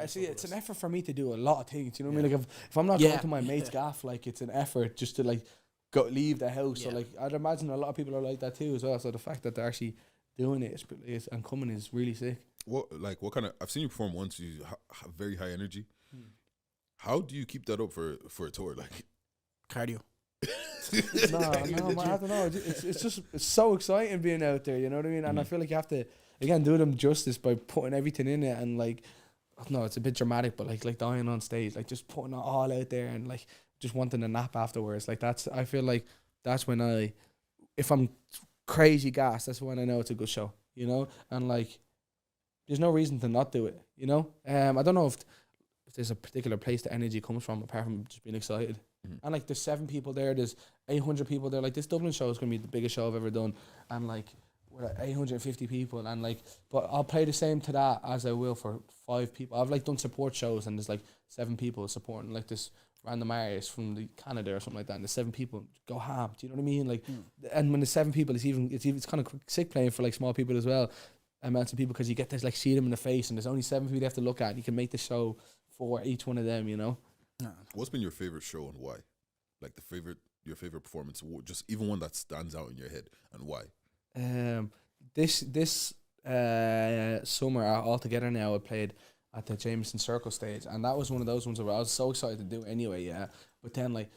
see, it's an effort for me to do a lot of things. You know what I mean? Like, if I'm not going to my mate's gaff, like, it's an effort just to, like, leave the house. So, like, I'd imagine a lot of people are like that too as well. So the fact that they're actually doing it and coming is really sick. What kind of... I've seen you perform once. You have very high energy. How do you keep that up for a tour? Like... Cardio. no, man, I don't know. It's so exciting being out there, you know what I mean? And I feel like you have to, again, do them justice by putting everything in it, and like, I don't know, it's a bit dramatic, but like dying on stage, like just putting it all out there and like just wanting a nap afterwards. Like I feel like that's when if I'm crazy gassed, that's when I know it's a good show, you know? And like, there's no reason to not do it, you know? I don't know if there's a particular place the energy comes from apart from just being excited. And like there's 7 people there, there's 800 people there. Like this Dublin show is gonna be the biggest show I've ever done, and like we're at 850 people, and like, but I'll play the same to that as I will for 5 people. I've like done support shows and there's like 7 people supporting like this random artist from the Canada or something like that, and the 7 people go ham. Do you know what I mean? Like, and when the 7 people, it's kind of sick playing for like small people as well, amounts of people, because you get to like see them in the face, and there's only 7 people you have to look at, and you can make the show for each one of them, you know. What's been your favorite show and why? Like your favorite performance, just even one that stands out in your head, and why? This summer all together now I played at the Jameson Circle stage, and that was one of those ones where I was so excited to do it anyway, but then like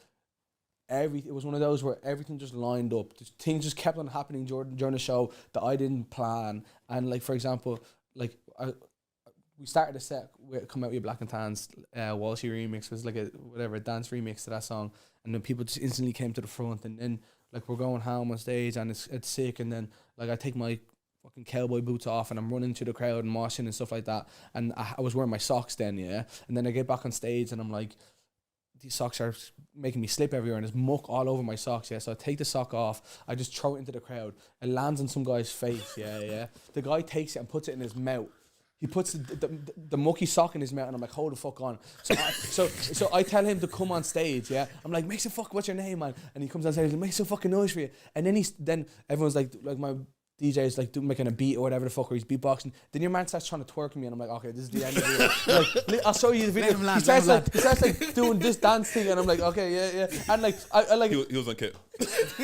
it was one of those where everything just lined up, things just kept on happening during the show that I didn't plan. And like, for example, like we started a set with Come Out With Black and Tans Walshy remix. It was like a dance remix to that song, and then people just instantly came to the front, and then like we're going home on stage and it's sick, and then like I take my fucking cowboy boots off and I'm running through the crowd and moshing and stuff like that, and I was wearing my socks then, and then I get back on stage and I'm like, these socks are making me slip everywhere and there's muck all over my socks, so I take the sock off, I just throw it into the crowd, it lands on some guy's face, the guy takes it and puts it in his mouth. He puts the mucky sock in his mouth, and I'm like, hold the fuck on. So I tell him to come on stage, I'm like, make some fuck, what's your name, man? And he comes on stage, he's like, make some fucking noise for you. And then everyone's like my DJ's like making a beat or whatever the fuck, or he's beatboxing. Then your man starts trying to twerk me, and I'm like, okay, this is the end of it. Like, I'll show you the video. He starts like doing this dance thing, and I'm like, okay, yeah. And like, I like. He was on kit.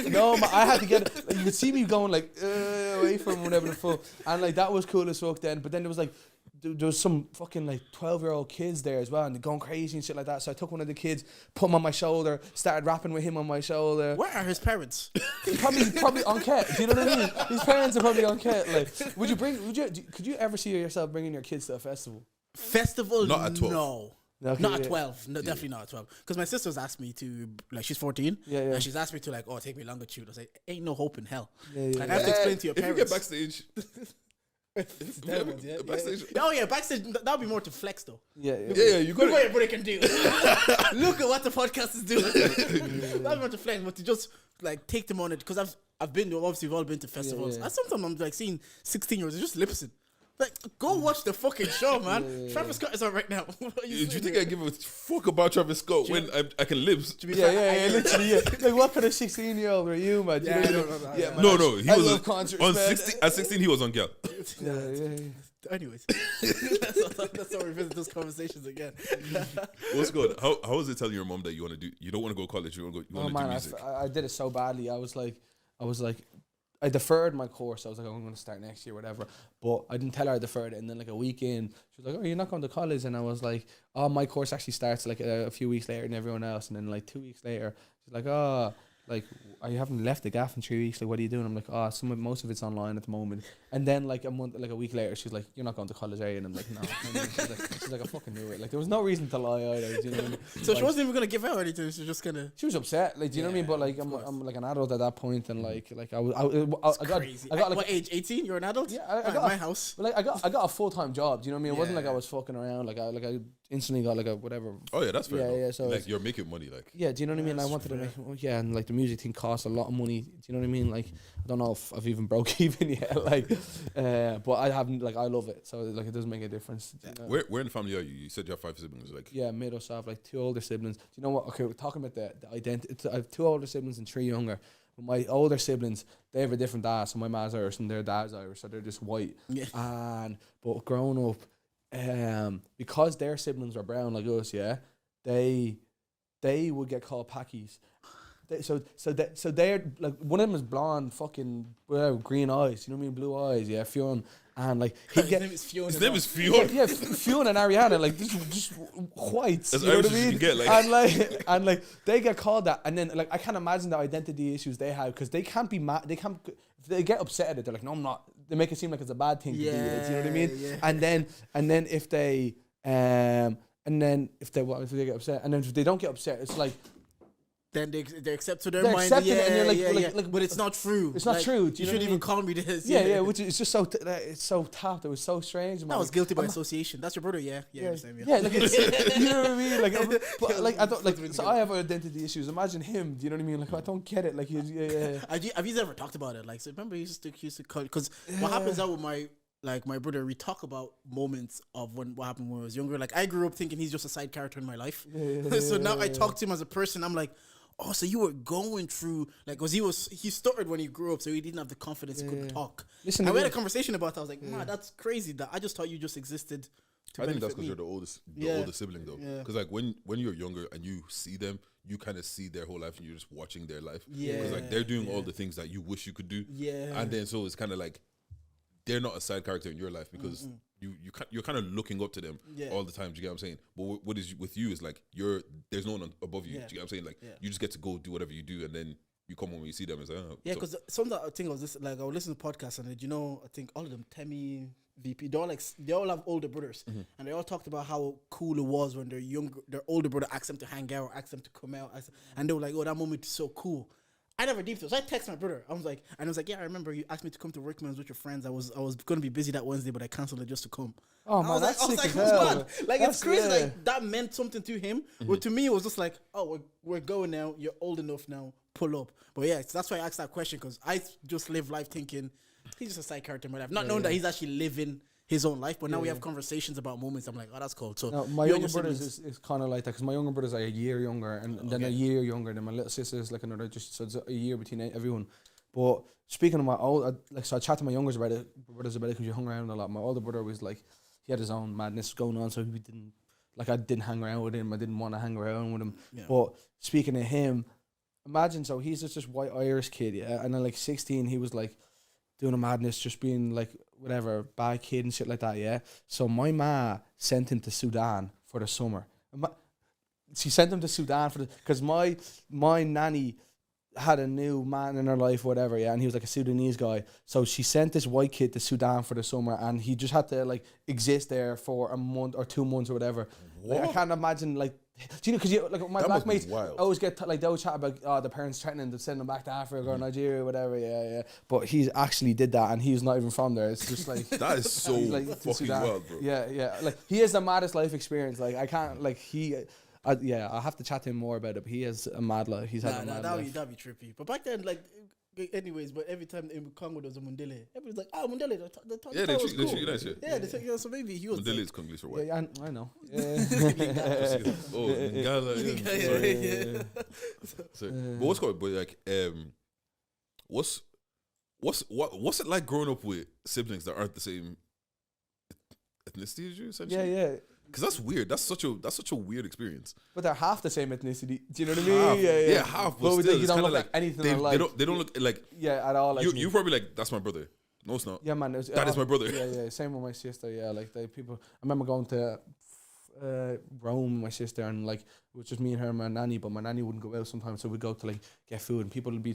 No, man, I had to get it. Like, you could see me going like away from him, whatever the fuck. And like that was cool as fuck then. But then there was like there was some fucking like 12-year-old kids there as well, and they're going crazy and shit like that. So I took one of the kids, put him on my shoulder, started rapping with him on my shoulder. Where are his parents? Probably on ket. Do you know what I mean? His parents are probably on ket. Like, could you ever see yourself bringing your kids to a festival? Festival? Not at 12. No. Okay, not at 12. No, definitely not at 12. Because my sister's asked me to, like, she's 14. And she's asked me to, like, take me longitude. I was like, ain't no hope in hell. Like, I have to explain to your parents. If you get backstage. Backstage. Oh yeah, backstage. That would be more to flex though. Yeah. You got what your brother can do. Look at what the podcast is doing. That'd be more to flex, but to just like take them on it, because I've been to, obviously we've all been to festivals. And sometimes I'm like seeing 16-year-olds just lip sync. Like, go watch the fucking show, man. Travis Scott is on right now. Do you think I give a fuck about Travis Scott when I can live? Literally. Like, what kind of 16-year-old are you, man? No. He was on 16. At 16, he was on girl. Anyways, that's how we visit those conversations again. What's good? How is it telling your mom that you don't want to go to college, you want to do music? I did it so badly. I was like. I deferred my course. I was like, I'm going to start next year, whatever. But I didn't tell her I deferred it. And then like a week in, she was like, oh, you're not going to college? And I was like, oh, my course actually starts like a few weeks later than everyone else. And then like 2 weeks later, she's like, oh, like, you haven't left the gaff in 3 weeks. Like, what are you doing? I'm like, oh, most of it's online at the moment. And then like a week later, she's like, you're not going to college, are you? And I'm like, no. She's like, I fucking knew it. Like, there was no reason to lie either. Do you know what I mean? So like, she wasn't even going to give out anything. She was just going to... She was upset. Like, do you know what I mean? But like, I'm like an adult at that point, and like I got crazy. I got like, what age? 18? You're an adult? Yeah, I got my house. Like, I got a full-time job. Do you know what I mean? It wasn't like I was fucking around. Like I instantly got like a whatever. Oh yeah, that's fair. Yeah, enough. yeah. So like you're making money, like. Yeah, do you know what I mean? I wanted to make, and like the music thing costs a lot of money. Do you know what I mean? Like I don't know if I've even broke even yet. Like, but I haven't. Like I love it, so like it doesn't make a difference. You know? Where in the family are you? You said you have 5 siblings, like. Yeah, middle. So I have like 2 older siblings. Do you know what? Okay, we're talking about the identity. I have 2 older siblings and 3 younger. But my older siblings, they have a different dad. So my mom's Irish and their dad's Irish, so they're just white. Yeah. But growing up, because their siblings are brown like us, yeah, they would get called Khakis. So they're like, one of them is blonde, fucking whatever, green eyes. You know what I mean? Blue eyes. Yeah, Fionn. And like his name is Fionn. His name is Fionn. Yeah, Fionn and Ariana, like just whites. As you know Irish what I as you mean? can get, like. And they get called that, and then like I can't imagine the identity issues they have because they can't be mad. They can't. If they get upset at it, they're like, no, I'm not. They make it seem like it's a bad thing to do it. Do you know what I mean? Yeah. And then if they if they get upset, and then if they don't get upset, it's like. Then they accept to their They're mind. accepting Yeah, it and you're like, yeah. But it's not true. It's not true. You shouldn't even call me this. Yeah. Which is just so it's so tapped. It was so strange. I was guilty by association. That's your brother, yeah. Yeah, like it's, you know what I mean. Like, I don't like. So I have identity issues. Imagine him. Do you know what I mean? Like I don't get it. Like yeah. Have you ever talked about it? Like, so remember he used to call because what happens out with my brother, we talk about moments of what happened when I was younger. Like I grew up thinking he's just a side character in my life. So now I talk to him as a person. I'm like, oh, so you were going through, like, because he stuttered when he grew up, so he didn't have the confidence he couldn't talk. Listen, and we had a conversation about it. I was like, man, that's crazy. That I just thought you just existed. I think that's because you're the oldest sibling, though. Because like when you're younger and you see them, you kind of see their whole life and you're just watching their life. Yeah. Because like they're doing all the things that you wish you could do. Yeah. And then so it's kind of like they're not a side character in your life because you're kind of looking up to them all the time. Do you get what I'm saying? But what is with you is like there's no one above you. Do you get what I'm saying? Like you just get to go do whatever you do, and then you come home when you see them and say, oh, yeah. Because sometimes I think I was I would listen to podcasts and you know I think all of them, Temmie, VP, they all have older brothers, and they all talked about how cool it was when their older brother asked them to hang out, asked them to come out, and they were like, oh, that moment is so cool. I never deep. So I texted my brother. I was like, yeah, I remember you asked me to come to Workman's with your friends. I was going to be busy that Wednesday, but I canceled it just to come. Oh man, I was like, it's crazy. Like that meant something to him. But to me, it was just like, oh, we're going now. You're old enough now. Pull up. But yeah, that's why I asked that question because I just live life thinking he's just a side character in my life, not knowing that he's actually living his own life. But now we have conversations about moments. I'm like, oh, that's cool. So no, my younger brother is kind of like that because my younger brother's like a year younger and then a year younger than my little sister is like another, just so it's a year between everyone. But speaking of my old, so I chat to my youngers about it because we hung around a lot. My older brother was like, he had his own madness going on, so we didn't, like I didn't hang around with him. I didn't want to hang around with him. Yeah. But speaking of him, imagine, so he's just this white Irish kid, yeah, and then like 16, he was like doing a madness, just being like whatever, bad kid and shit like that, yeah. So my ma sent him to Sudan for the summer. She sent him to Sudan because my nanny had a new man in her life, whatever, yeah, and he was like a Sudanese guy. So she sent this white kid to Sudan for the summer, and he just had to like exist there for a month or 2 months or whatever. Like, I can't imagine like. Do you know? Because like my black mates always get they always chat about the parents threatening to send them back to Africa or Nigeria or whatever. Yeah. But he actually did that, and he's not even from there. It's just like that is so like, fucking wild, bro. Yeah. Like he has the maddest life experience. Like I can't like he. I'll have to chat to him more about it. But he has a mad life. He's had a mad life. That'd be trippy. But back then, like. Anyways, but every time in Congo there was a Mundele, everybody's like, Mundele, the cool. They treat you nice, yeah. So maybe he was Mundele is Congolese for white. Yeah, I know. Ngala, sorry. But what's called? But like, what's it like growing up with siblings that aren't the same ethnicity as you? Essentially? Yeah. Because that's weird. That's such a weird experience. But they're half the same ethnicity. Do you know what I mean? Yeah, half. But still, you don't look like anything alike. They don't look like at all. Like you probably like that's my brother. No, it's not. Yeah, man. That is my brother. Yeah. Same with my sister. Yeah, like people. I remember going to Rome with my sister, and like it was just me and her and my nanny. But my nanny wouldn't go out sometimes, so we'd go to like get food, and people would be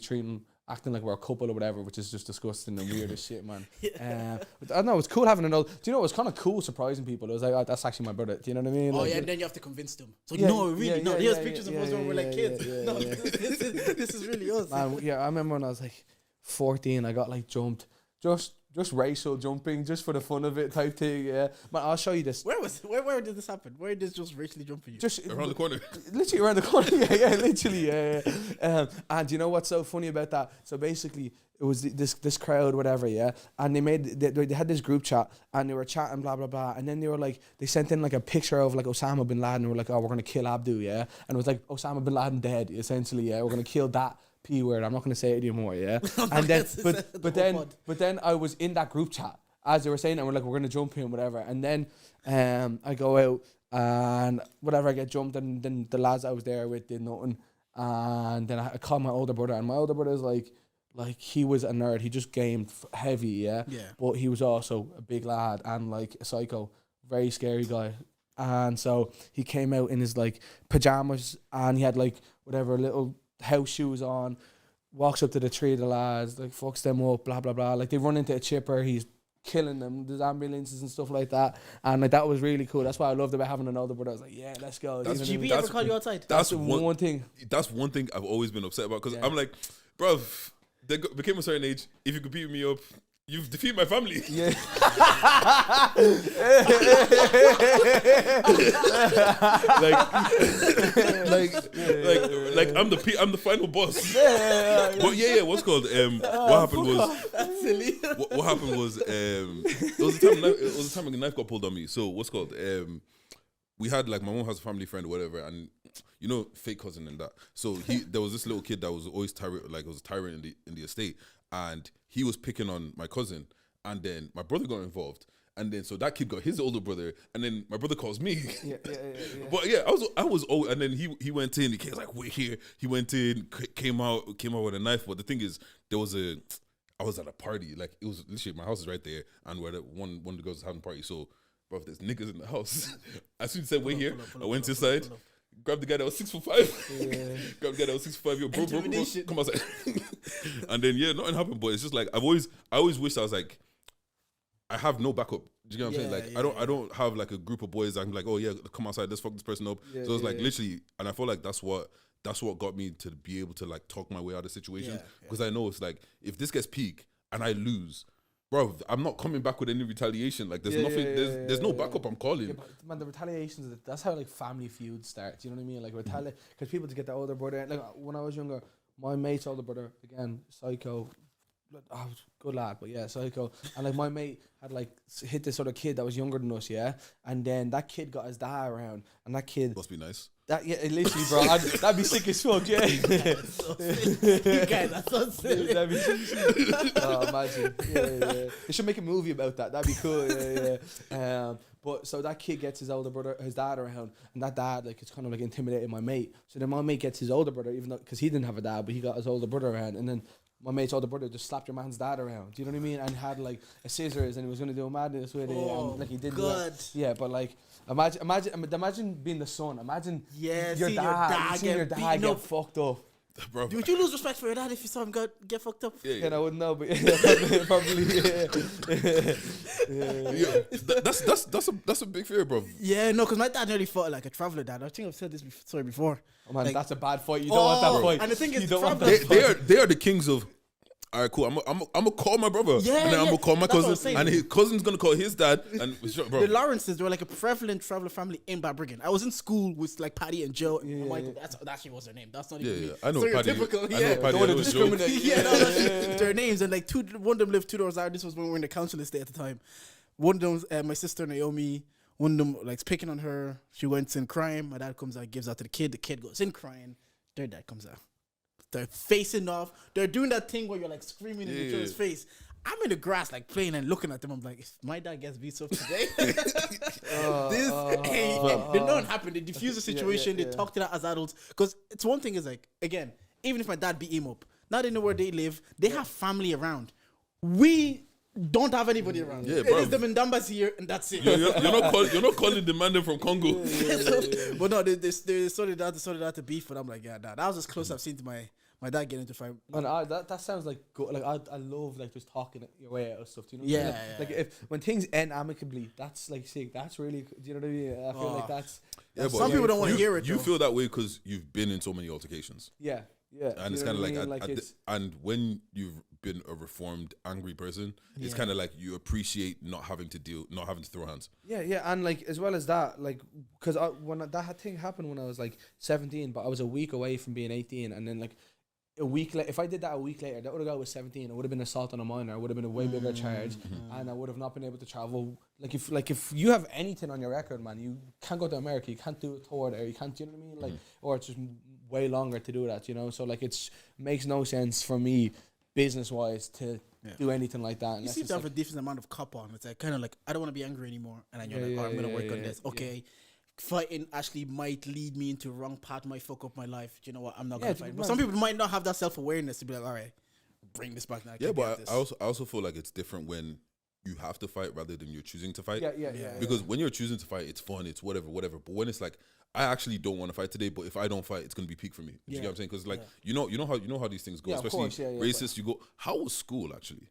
acting like we're a couple or whatever, which is just disgusting and weird as shit, man. But I don't know, it's cool having an old. Do you know, it was kind of cool surprising people. It was like, oh, that's actually my brother. Do you know what I mean? Oh, like, and then you have to convince them. So no, really, no. Here's pictures of us when we're like kids. No, this is really us. Man, I remember when I was like 14, I got like jumped just racial jumping, just for the fun of it type thing. Yeah, man, I'll show you this. Where did this happen? Where did this just racially jump for you? Just around the corner. Literally around the corner. Yeah, literally. Yeah. And you know what's so funny about that? So basically, it was this crowd, whatever, yeah. And they had this group chat, and they were chatting, blah blah blah. And then they were like, they sent in like a picture of like Osama bin Laden. And we're like, oh, we're gonna kill Abdu, yeah. And it was like Osama bin Laden dead, essentially, yeah. We're gonna kill that P word. I'm not gonna say it anymore, yeah. And then, but then I was in that group chat as they were saying, and we're like, we're gonna jump in, whatever. And then, I go out and whatever, I get jumped, and then the lads I was there with did nothing. And then I called my older brother, and my older brother's like he was a nerd. He just gamed heavy, yeah. But he was also a big lad and like a psycho, very scary guy. And so he came out in his like pajamas, and he had like whatever little house shoes on, walks up to the three of the lads, like fucks them up, blah blah blah. Like they run into a chipper, he's killing them. There's ambulances and stuff like that, and like that was really cool. That's why I loved about having an older brother. I was like, yeah, let's go. Did GB ever call you outside? That's one thing. That's one thing I've always been upset about, because I'm like, bruv, they became a certain age. If you could beat me up, you've defeated my family. Yeah. like I'm the final boss. But yeah, what's called what happened was That's silly. what happened was it was a time a knife got pulled on me. So what's called we had like, my mom has a family friend or whatever, and you know, fake cousin and that. So there was this little kid that was always was a tyrant in the estate, and he was picking on my cousin, and then my brother got involved, and then so that kid got his older brother, and then my brother calls me. Yeah. But yeah, I was old, and then he went in. He came like, we're here. He went in, came out with a knife. But the thing is, I was at a party. Like, it was literally, my house is right there, and where one of the girls was having a party. So, bro, there's niggas in the house. As soon as he said, we're here, I went inside. Grabbed the guy that was 6'5". Grabbed the guy that was 6'5". Yo, bro, come outside. And then nothing happened. But it's just like, I always wished I was like, I have no backup. Do you get what I'm saying? Like, I don't have like a group of boys that I'm like, oh yeah, come outside, let's fuck this person up. So it's like literally, and I feel like that's what got me to be able to like talk my way out of situations, because I know it's like, if this gets peak and I lose, bro, I'm not coming back with any retaliation. Like, there's nothing, there's no backup I'm calling. Yeah, but man, the retaliations, that's how like family feuds start. Do you know what I mean? Like, because people to get their older brother. Like, when I was younger, my mate's older brother, again, psycho, good lad, but yeah, psycho. And like, my mate had like hit this other kid that was younger than us, yeah. And then that kid got his dad around, and that kid must be nice. That literally, bro, that'd be sick as fuck, yeah. That's so silly. That's so silly. That'd be sick. Oh, imagine. Yeah. They should make a movie about that. That'd be cool. Yeah. But so that kid gets his dad around, and that dad, like, it's kind of like intimidating my mate. So then my mate gets his older brother, even though, because he didn't have a dad, but he got his older brother around, and then my mate's older brother just slapped your man's dad around. Do you know what I mean? And had like a scissors, and he was gonna do a madness with it, and like he did. Yeah, but like imagine being the son. Imagine your dad get fucked up. Bro, would you lose respect for your dad if you saw him get fucked up? Yeah, I wouldn't know, but probably. That's a big fear, bro. Yeah, no, because my dad nearly fought like a traveler dad. I think I've said this story before. Oh man, like, that's a bad fight. You don't want that fight. And the thing is, they are the kings of. All right, cool. I'm gonna call my brother, and then I'm gonna call my cousin, and his cousin's gonna call his dad. And bro. The Lawrences, they were like a prevalent traveler family in Bad I was in school with like Patty and Joe and Michael. That actually was their name. That's not even I know Patty. Stereotypical. I know Patty. Don't discriminate. Their names, and like one of them lived 2 doors out. This was when we were in the council estate at the time. One of them, my sister Naomi. One of them like picking on her. She went in crying. My dad comes out, gives out to the kid. The kid goes in crying. Their dad comes out. They're facing off. They're doing that thing where you're like screaming in each other's face. I'm in the grass like playing and looking at them. I'm like, if my dad gets beat up today, did not happen. They diffuse the situation. They talk to that as adults. Because it's one thing is like, again, even if my dad beat him up, now they know where they live. They have family around. We don't have anybody around. Yeah, bro. It is the Mendambas here, and that's it. You're not calling the man from Congo. But no, they sorted out the beef. But I'm like, that was as close I've seen to my dad getting into a fight. And that sounds like good. Like I love like just talking your way out of stuff. Do you know? Yeah, like when things end amicably, that's like sick. That's really. Do you know what I mean? I feel like that's. Some people don't want to hear it. You feel that way because you've been in so many altercations. Yeah. Yeah, and it's kind of like, and when you've been a reformed, angry person, it's kind of like you appreciate not having to throw hands. Yeah, and like as well as that, like because when that thing happened when I was like 17, but I was a week away from being 18, and then like a week later, if I did that a week later, that would have got with 17. It would have been assault on a minor. It would have been a way bigger charge, and I would have not been able to travel. If you have anything on your record, man, you can't go to America. You can't do a tour there. You can't. You know what I mean? Like, or it's just way longer to do that. You know, so like it's makes no sense for me, business wise, to do anything like that. You seem to have a different amount of cop on. It's like kind of like I don't want to be angry anymore, and then you're I'm gonna work on this. Okay. Fighting actually might lead me into a wrong path, might fuck up my life. Do you know what? I'm not gonna fight. But some people might not have that self-awareness to be like, all right, bring this back now. Yeah, but I also feel like it's different when you have to fight rather than you're choosing to fight. Yeah. Because when you're choosing to fight, it's fun, it's whatever. But when it's like, I actually don't want to fight today, but if I don't fight, it's gonna be peak for me. Do you get what I'm saying? Because like you know how these things go, especially racist. You go, how was school actually?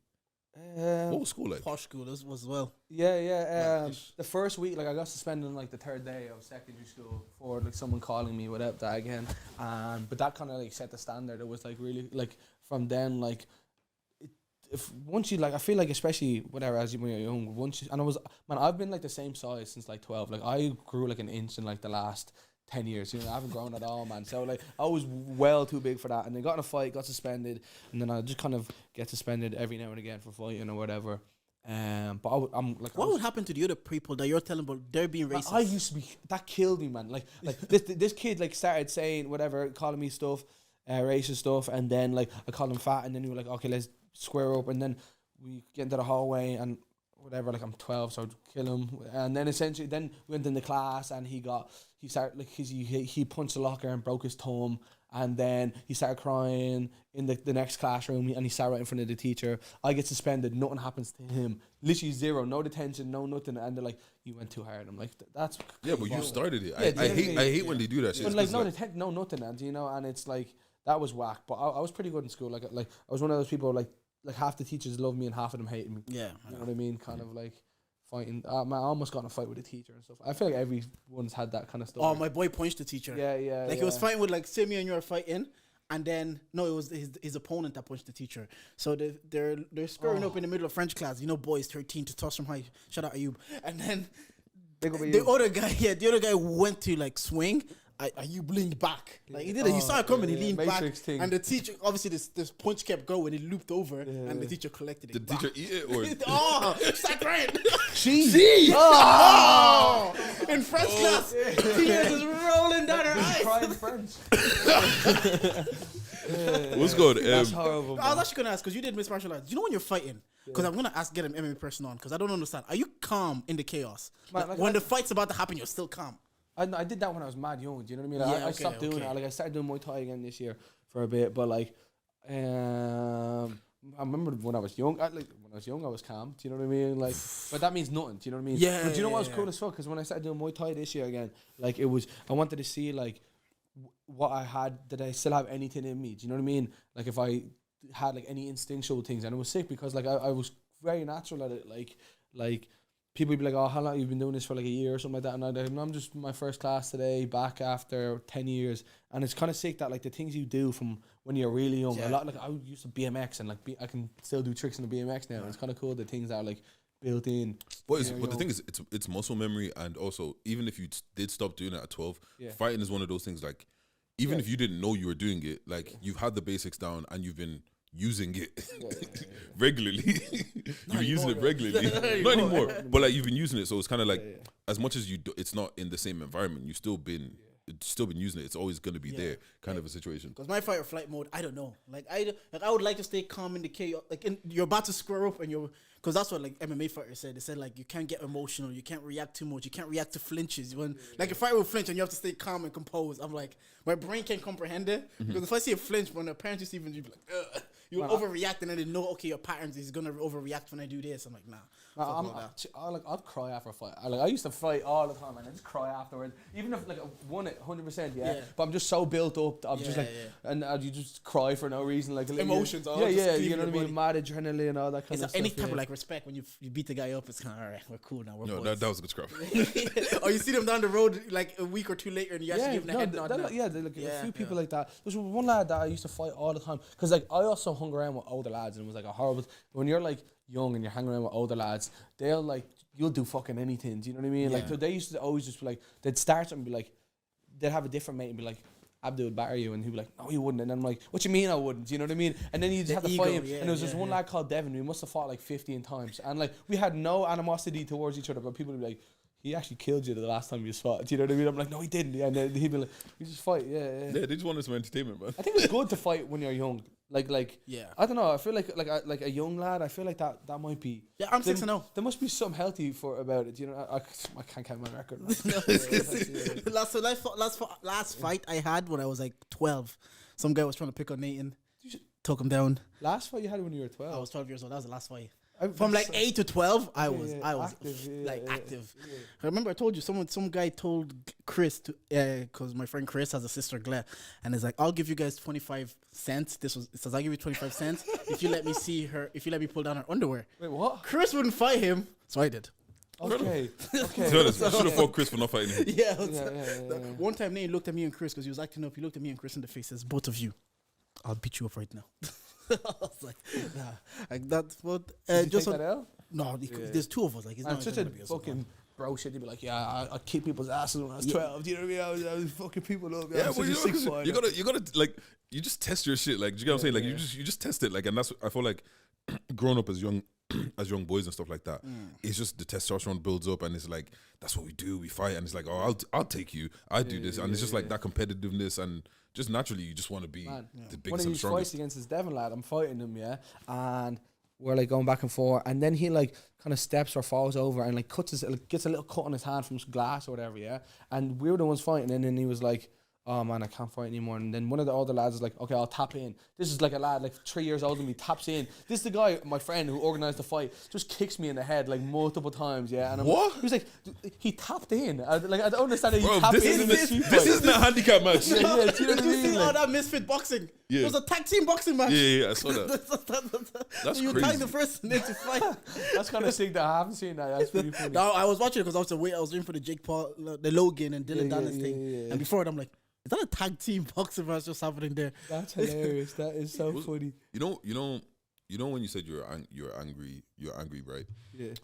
What was school like? Posh school was well. The first week, like I got suspended on like the third day of secondary school for like someone calling me without that again, but that kind of like set the standard. It was like really like from then like if once you like I feel like especially whatever as when you're young I've been like the same size since like 12. Like I grew like an inch in like the last 10 years, you know, I haven't grown at all, man. So like I was well too big for that, and then got in a fight, got suspended, and then I just kind of get suspended every now and again for fighting or whatever. But I'm like, what would happen to the other people that you're telling about they're being racist? I used to be, that killed me, man. Like this kid like started saying whatever, calling me stuff, racist stuff, and then like I called him fat, and then we were like, okay, let's square up, and then we get into the hallway and whatever, like I'm 12, so I'd kill him, and then essentially then we went into class, and he started like he punched the locker and broke his thumb, and then he started crying in the next classroom, and he sat right in front of the teacher. I get suspended, nothing happens to him, literally zero, no detention, no nothing, and they're like, you went too hard. I'm like, that's but you started it. I hate when they do that shit. But like no nothing, and you know, and it's like that was whack. But I was pretty good in school. Like I was one of those people like half the teachers loved me and half of them hated me. Yeah, you know what I mean. Kind of like fighting. I almost got in a fight with a teacher and stuff. I feel like everyone's had that kind of stuff. Oh, my boy punched the teacher. Yeah. Like he was fighting with like Sammy and you were fighting, and then no, it was his opponent that punched the teacher. So they're squaring up in the middle of French class. You know, boys 13 to toss from high. Shout out Ayub. And then the other guy went to like swing. Ayub leaned back. Like he did it. He saw it coming. He leaned Matrix back. Thing. And the teacher, obviously this punch kept going. He looped over, and the teacher collected it. Did the teacher eat it or? Start crying. She. Oh. In French class, tears is rolling down her eyes. Crying French. What's good? That's horrible. I was actually gonna ask because you did mixed martial arts. You know when you're fighting? Because I'm gonna get an MMA person on because I don't understand. Are you calm in the chaos? Man, like when the fight's about to happen, you're still calm. I did that when I was mad young. Do you know what I mean? I stopped doing it. Like I started doing Muay Thai again this year for a bit, but like, I remember when I was young. I was calm. Do you know what I mean? Like, but that means nothing. Do you know what I mean? Yeah. But do you know what was cool as fuck? Because when I started doing Muay Thai this year again, like I wanted to see like what I had. Did I still have anything in me? Do you know what I mean? Like if I had like any instinctual things, and it was sick because like I was very natural at it. Like. People would be like, oh, how long you've been doing this for like a year or something like that, and I'm just my first class today, back after 10 years, and it's kind of sick that like the things you do from when you're really young, a lot like I used to BMX and like I can still do tricks in the BMX now. It's kind of cool the things that are like built in. But the thing is, it's muscle memory, and also even if you did stop doing it at 12, fighting is one of those things like even if you didn't know you were doing it, like you've had the basics down and you've been using it regularly. You've been using it regularly. Not anymore. But like you've been using it, so it's kind of like as much as it's not in the same environment, you've still been using it. It's always going to be there, kind of a situation. Because my fight or flight mode, I don't know. Like I would like to stay calm in the chaos. Like you're about to square up, and because that's what like MMA fighters said. They said like you can't get emotional, you can't react too much, you can't react to flinches. Like a fighter will flinch, and you have to stay calm and composed. I'm like my brain can't comprehend it because if I see a flinch when the parents just even be like, ugh. You overreact and then they know, okay, your patterns is gonna overreact when I do this. I'm like, nah. I'd cry after a fight. I used to fight all the time, and I just cry afterwards. Even if like I won it 100%, but I'm just so built up. I'm just like, and you just cry for no reason, like emotions. You know what I mean? Mad adrenaline and all that kind of stuff. Any type of like respect when you beat the guy up, it's kind of all right. We're cool now. We're boys. That was a good scrap. Or you see them down the road like a week or two later, and you actually give them a head nod. A few people like that. There's one lad that I used to fight all the time because like I also hung around with older lads and it was like a horrible. When you're like young and you're hanging around with older lads, they'll like you'll do fucking anything. Do you know what I mean? Like so they used to always just be like they'd start and be like they'd have a different mate and be like, Abdul would batter you, and he'd be like, no, you wouldn't. And I'm like, what you mean I wouldn't? Do you know what I mean? And then you just have to fight him. And there was this one lad called Devin. We must have fought like 15 times, and like we had no animosity towards each other, but people would be like, he actually killed you the last time you fought. Do you know what I mean? I'm like, no, he didn't. Yeah, and then he'd be like, we just fight. Yeah, they just want some entertainment, man. I think it's good to fight when you're young. Like, I don't know. I feel like a young lad. I feel like that might be. Yeah, I'm 6-0. There must be something healthy about it. You know, I can't count my record. Last fight I had when I was like 12, some guy was trying to pick on Nathan. Took him down. Last fight you had when you were 12. I was 12 years old. That was the last fight. From like 8 to 12, I was active. I remember I told you some guy told Chris to because my friend Chris has a sister Glare, and he's like, I'll give you guys 25 cents. It says I'll give you 25 cents if you let me pull down her underwear. Wait, what? Chris wouldn't fight him, so I did. Okay. Should have fought Chris for not fighting him. Yeah. One time Nate looked at me and Chris because he was acting up. He looked at me and Chris in the face. Says, both of you, I'll beat you up right now. I was like, nah, like that's what. Just take that out? No, there's two of us. Like, he's not such a fucking bro shit. He'd be like, yeah, I kick people's asses when I was 12. Do you know what I mean? I was fucking people up. Yeah, well, you gotta like, you just test your shit. Like, you get what I'm saying? Like, you just test it. Like, and that's I feel like growing up as young boys and stuff like that, it's just the testosterone builds up, and it's like that's what we do. We fight, and it's like, oh, I'll take you. I do this, and it's just like that competitiveness and. Just naturally, you just want to be the biggest and strongest. One of these fights against this Devon lad, I'm fighting him, and we're like going back and forth, and then he like kind of steps or falls over and like gets a little cut on his hand from some glass or whatever, and we were the ones fighting, and then he was like, oh man, I can't fight anymore. And then one of the other lads is like, okay, I'll tap in. This is like a lad like 3 years older than me, taps in. This is the guy, my friend who organised the fight, just kicks me in the head like multiple times, and what? He was like, he tapped in. I don't understand how you tap in. This isn't a handicap match. Do you know what I mean? All that misfit boxing. Yeah. It was a tag team boxing match. Yeah, I saw that. That's you crazy. tagged the person into fight. That's kind of sick that I haven't seen that. That's pretty funny. No, I was watching it because I was waiting for the Jake Paul, the Logan and Dylan Dennis thing. And before it, I'm like, is that a tag team boxing match just happening there? That's hilarious. That is so funny. You know when you said you're angry, right? Yeah.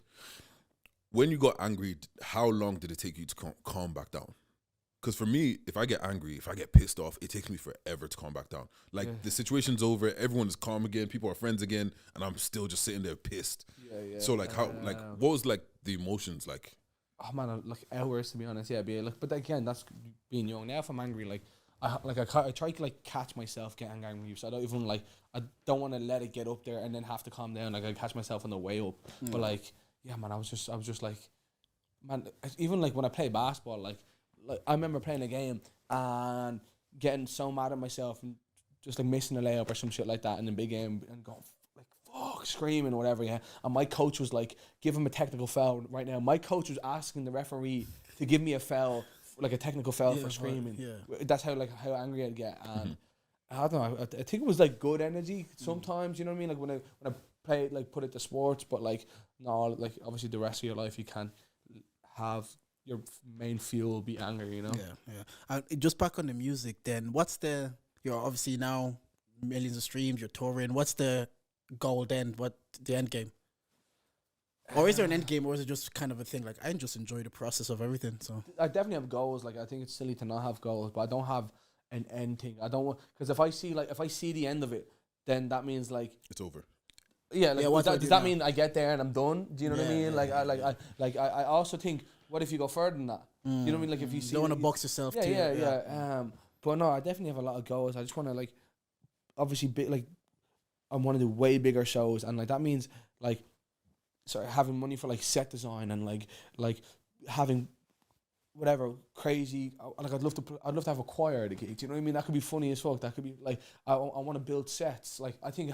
When you got angry, how long did it take you to calm back down? Because for me, if I get angry, if I get pissed off, it takes me forever to calm back down. Like the situation's over, everyone is calm again, people are friends again, and I'm still just sitting there pissed. Yeah. So like what was like the emotions like? Oh man, like hours to be honest. Yeah, but again, that's being young. Now if I'm angry, I try to like catch myself getting angry. So I don't want to let it get up there and then have to calm down. Like I catch myself on the way up. But like, yeah, man, I was just like, man, even like when I play basketball, like I remember playing a game and getting so mad at myself and just like missing a layup or some shit like that in the big game and going like fuck, screaming or whatever, and my coach was like, give him a technical foul right now. My coach was asking the referee to give me a foul, like a technical foul for screaming. That's how angry I'd get. And I don't know, I think it was like good energy sometimes, you know what I mean? Like when I play, like put it to sports, but like no, like obviously the rest of your life you can't have your main fuel be anger, you know? Yeah. Just back on the music then, you're obviously now millions of streams, you're touring, what's the goal then? What the end game? Or is there an end game, or is it just kind of a thing like I just enjoy the process of everything? So I definitely have goals. Like I think it's silly to not have goals, but I don't have an end thing. I don't want, because if I see the end of it, then that means like it's over. Yeah, like does that mean I get there and I'm done? Do you know what I mean? I also think, what if you go further than that? You know what I mean? Like if you see, don't want to box yourself. But no, I definitely have a lot of goals. I just want to like, obviously, I want to do way bigger shows, and like that means like, having money for like set design and like having whatever crazy. Like I'd love to have a choir at a gig. Do you know what I mean? That could be funny as fuck. That could be like I want to build sets. Like I think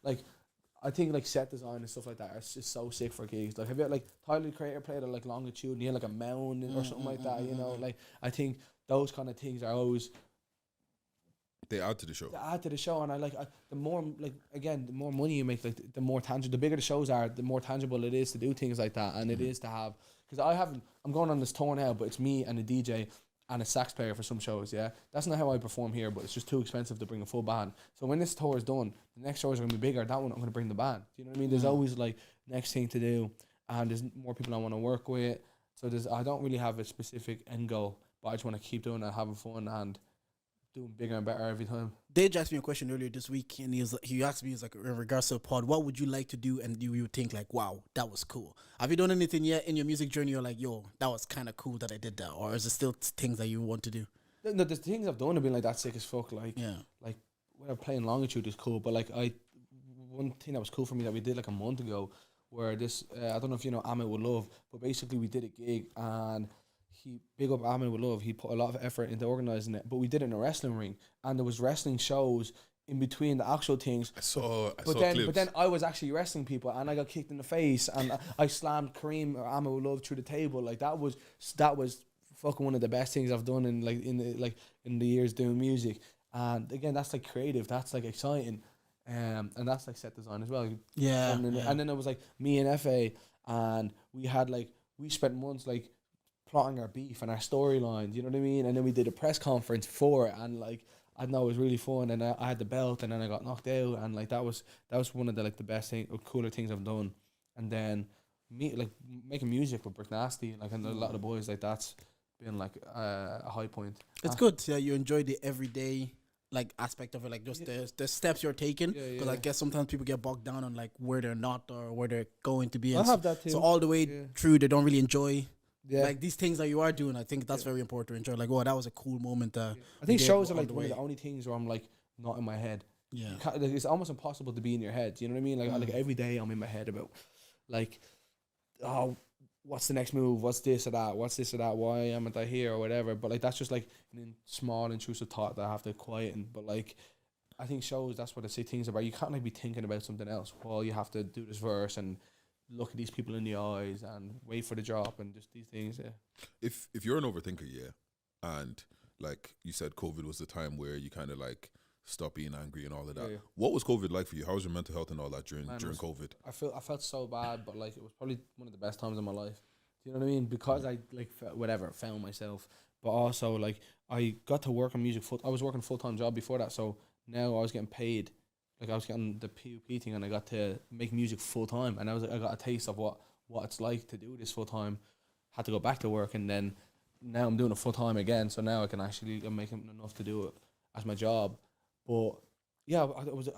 like set design and stuff like that is just so sick for gigs. Like have you like Tyler the Creator played at like Longitude and he had like a mound or something like that. You know, like I think those kind of things are always. They add to the show. They add to the show, and the more like again, the more money you make, like the more tangible, the bigger the shows are, the more tangible it is to do things like that, and it is to have. Because I'm going on this tour now, but it's me and a DJ and a sax player for some shows. Yeah, that's not how I perform here, but it's just too expensive to bring a full band. So when this tour is done, the next shows are gonna be bigger. That one I'm gonna bring the band. Do you know what I mean? There's always like next thing to do, and there's more people I want to work with. So I don't really have a specific end goal, but I just want to keep doing it, having fun, and doing bigger and better every time. Dave asked me a question earlier this week, and he asked me, like, in regards to the pod, what would you like to do, and you would think like, wow, that was cool. Have you done anything yet in your music journey? You're like, yo, that was kind of cool that I did that, or is it still things that you want to do? No, the things I've done have been like that sick as fuck. Like, like when I'm playing Longitude is cool, but like one thing that was cool for me that we did like a month ago, where this I don't know if you know Amit Would Love, but basically we did a gig and. Big up Ahmed with love. He put a lot of effort into organising it, but we did it in a wrestling ring, and there was wrestling shows in between the actual things. I saw clips. But then I was actually wrestling people, and I got kicked in the face, and I slammed Kareem or Ahmed with love through the table. Like that was fucking one of the best things I've done in the years doing music. And again, that's like creative. That's like exciting, and that's like set design as well. Yeah. And then it was like me and FA, and we spent months like plotting our beef and our storyline, you know what I mean? And then we did a press conference for it, and like I know it was really fun, and I had the belt, and then I got knocked out, and like that was one of the like the best thing or cooler things I've done. And then making music with Brick Nasty, like, and a lot of the boys, like that's been like a high point. It's good. Yeah, you enjoy the everyday like aspect of it, like just the steps you're taking. Because I guess sometimes people get bogged down on like where they're not or where they're going to be. I have that too. So all the way through, they don't really enjoy. Like these things that you are doing, I think that's very important to enjoy. Like, oh, that was a cool moment. I think shows are like one of the only things where I'm like not in my head. Yeah, like, it's almost impossible to be in your head. You know what I mean? Like, every day I'm in my head about, like, oh, what's the next move? What's this or that? What's this or that? Why am I here or whatever? But like that's just like a small intrusive thought that I have to quieten. But like, I think shows, that's what I say things about. You can't like be thinking about something else while you have to do this verse and look at these people in the eyes and wait for the drop and just these things. If you're an overthinker, and like you said, COVID was the time where you kind of like stop being angry and all of that. What was COVID like for you? How was your mental health and all that during COVID? I felt so bad, but like it was probably one of the best times of my life. Do you know what I mean? Because I like found myself, but also like I got to work on music I was working a full-time job before that, so now I was getting paid. Like I was getting the PUP thing, and I got to make music full time, and I got a taste of what it's like to do this full time. Had to go back to work, and then now I'm doing it full time again. So now I'm making enough to do it as my job. But yeah,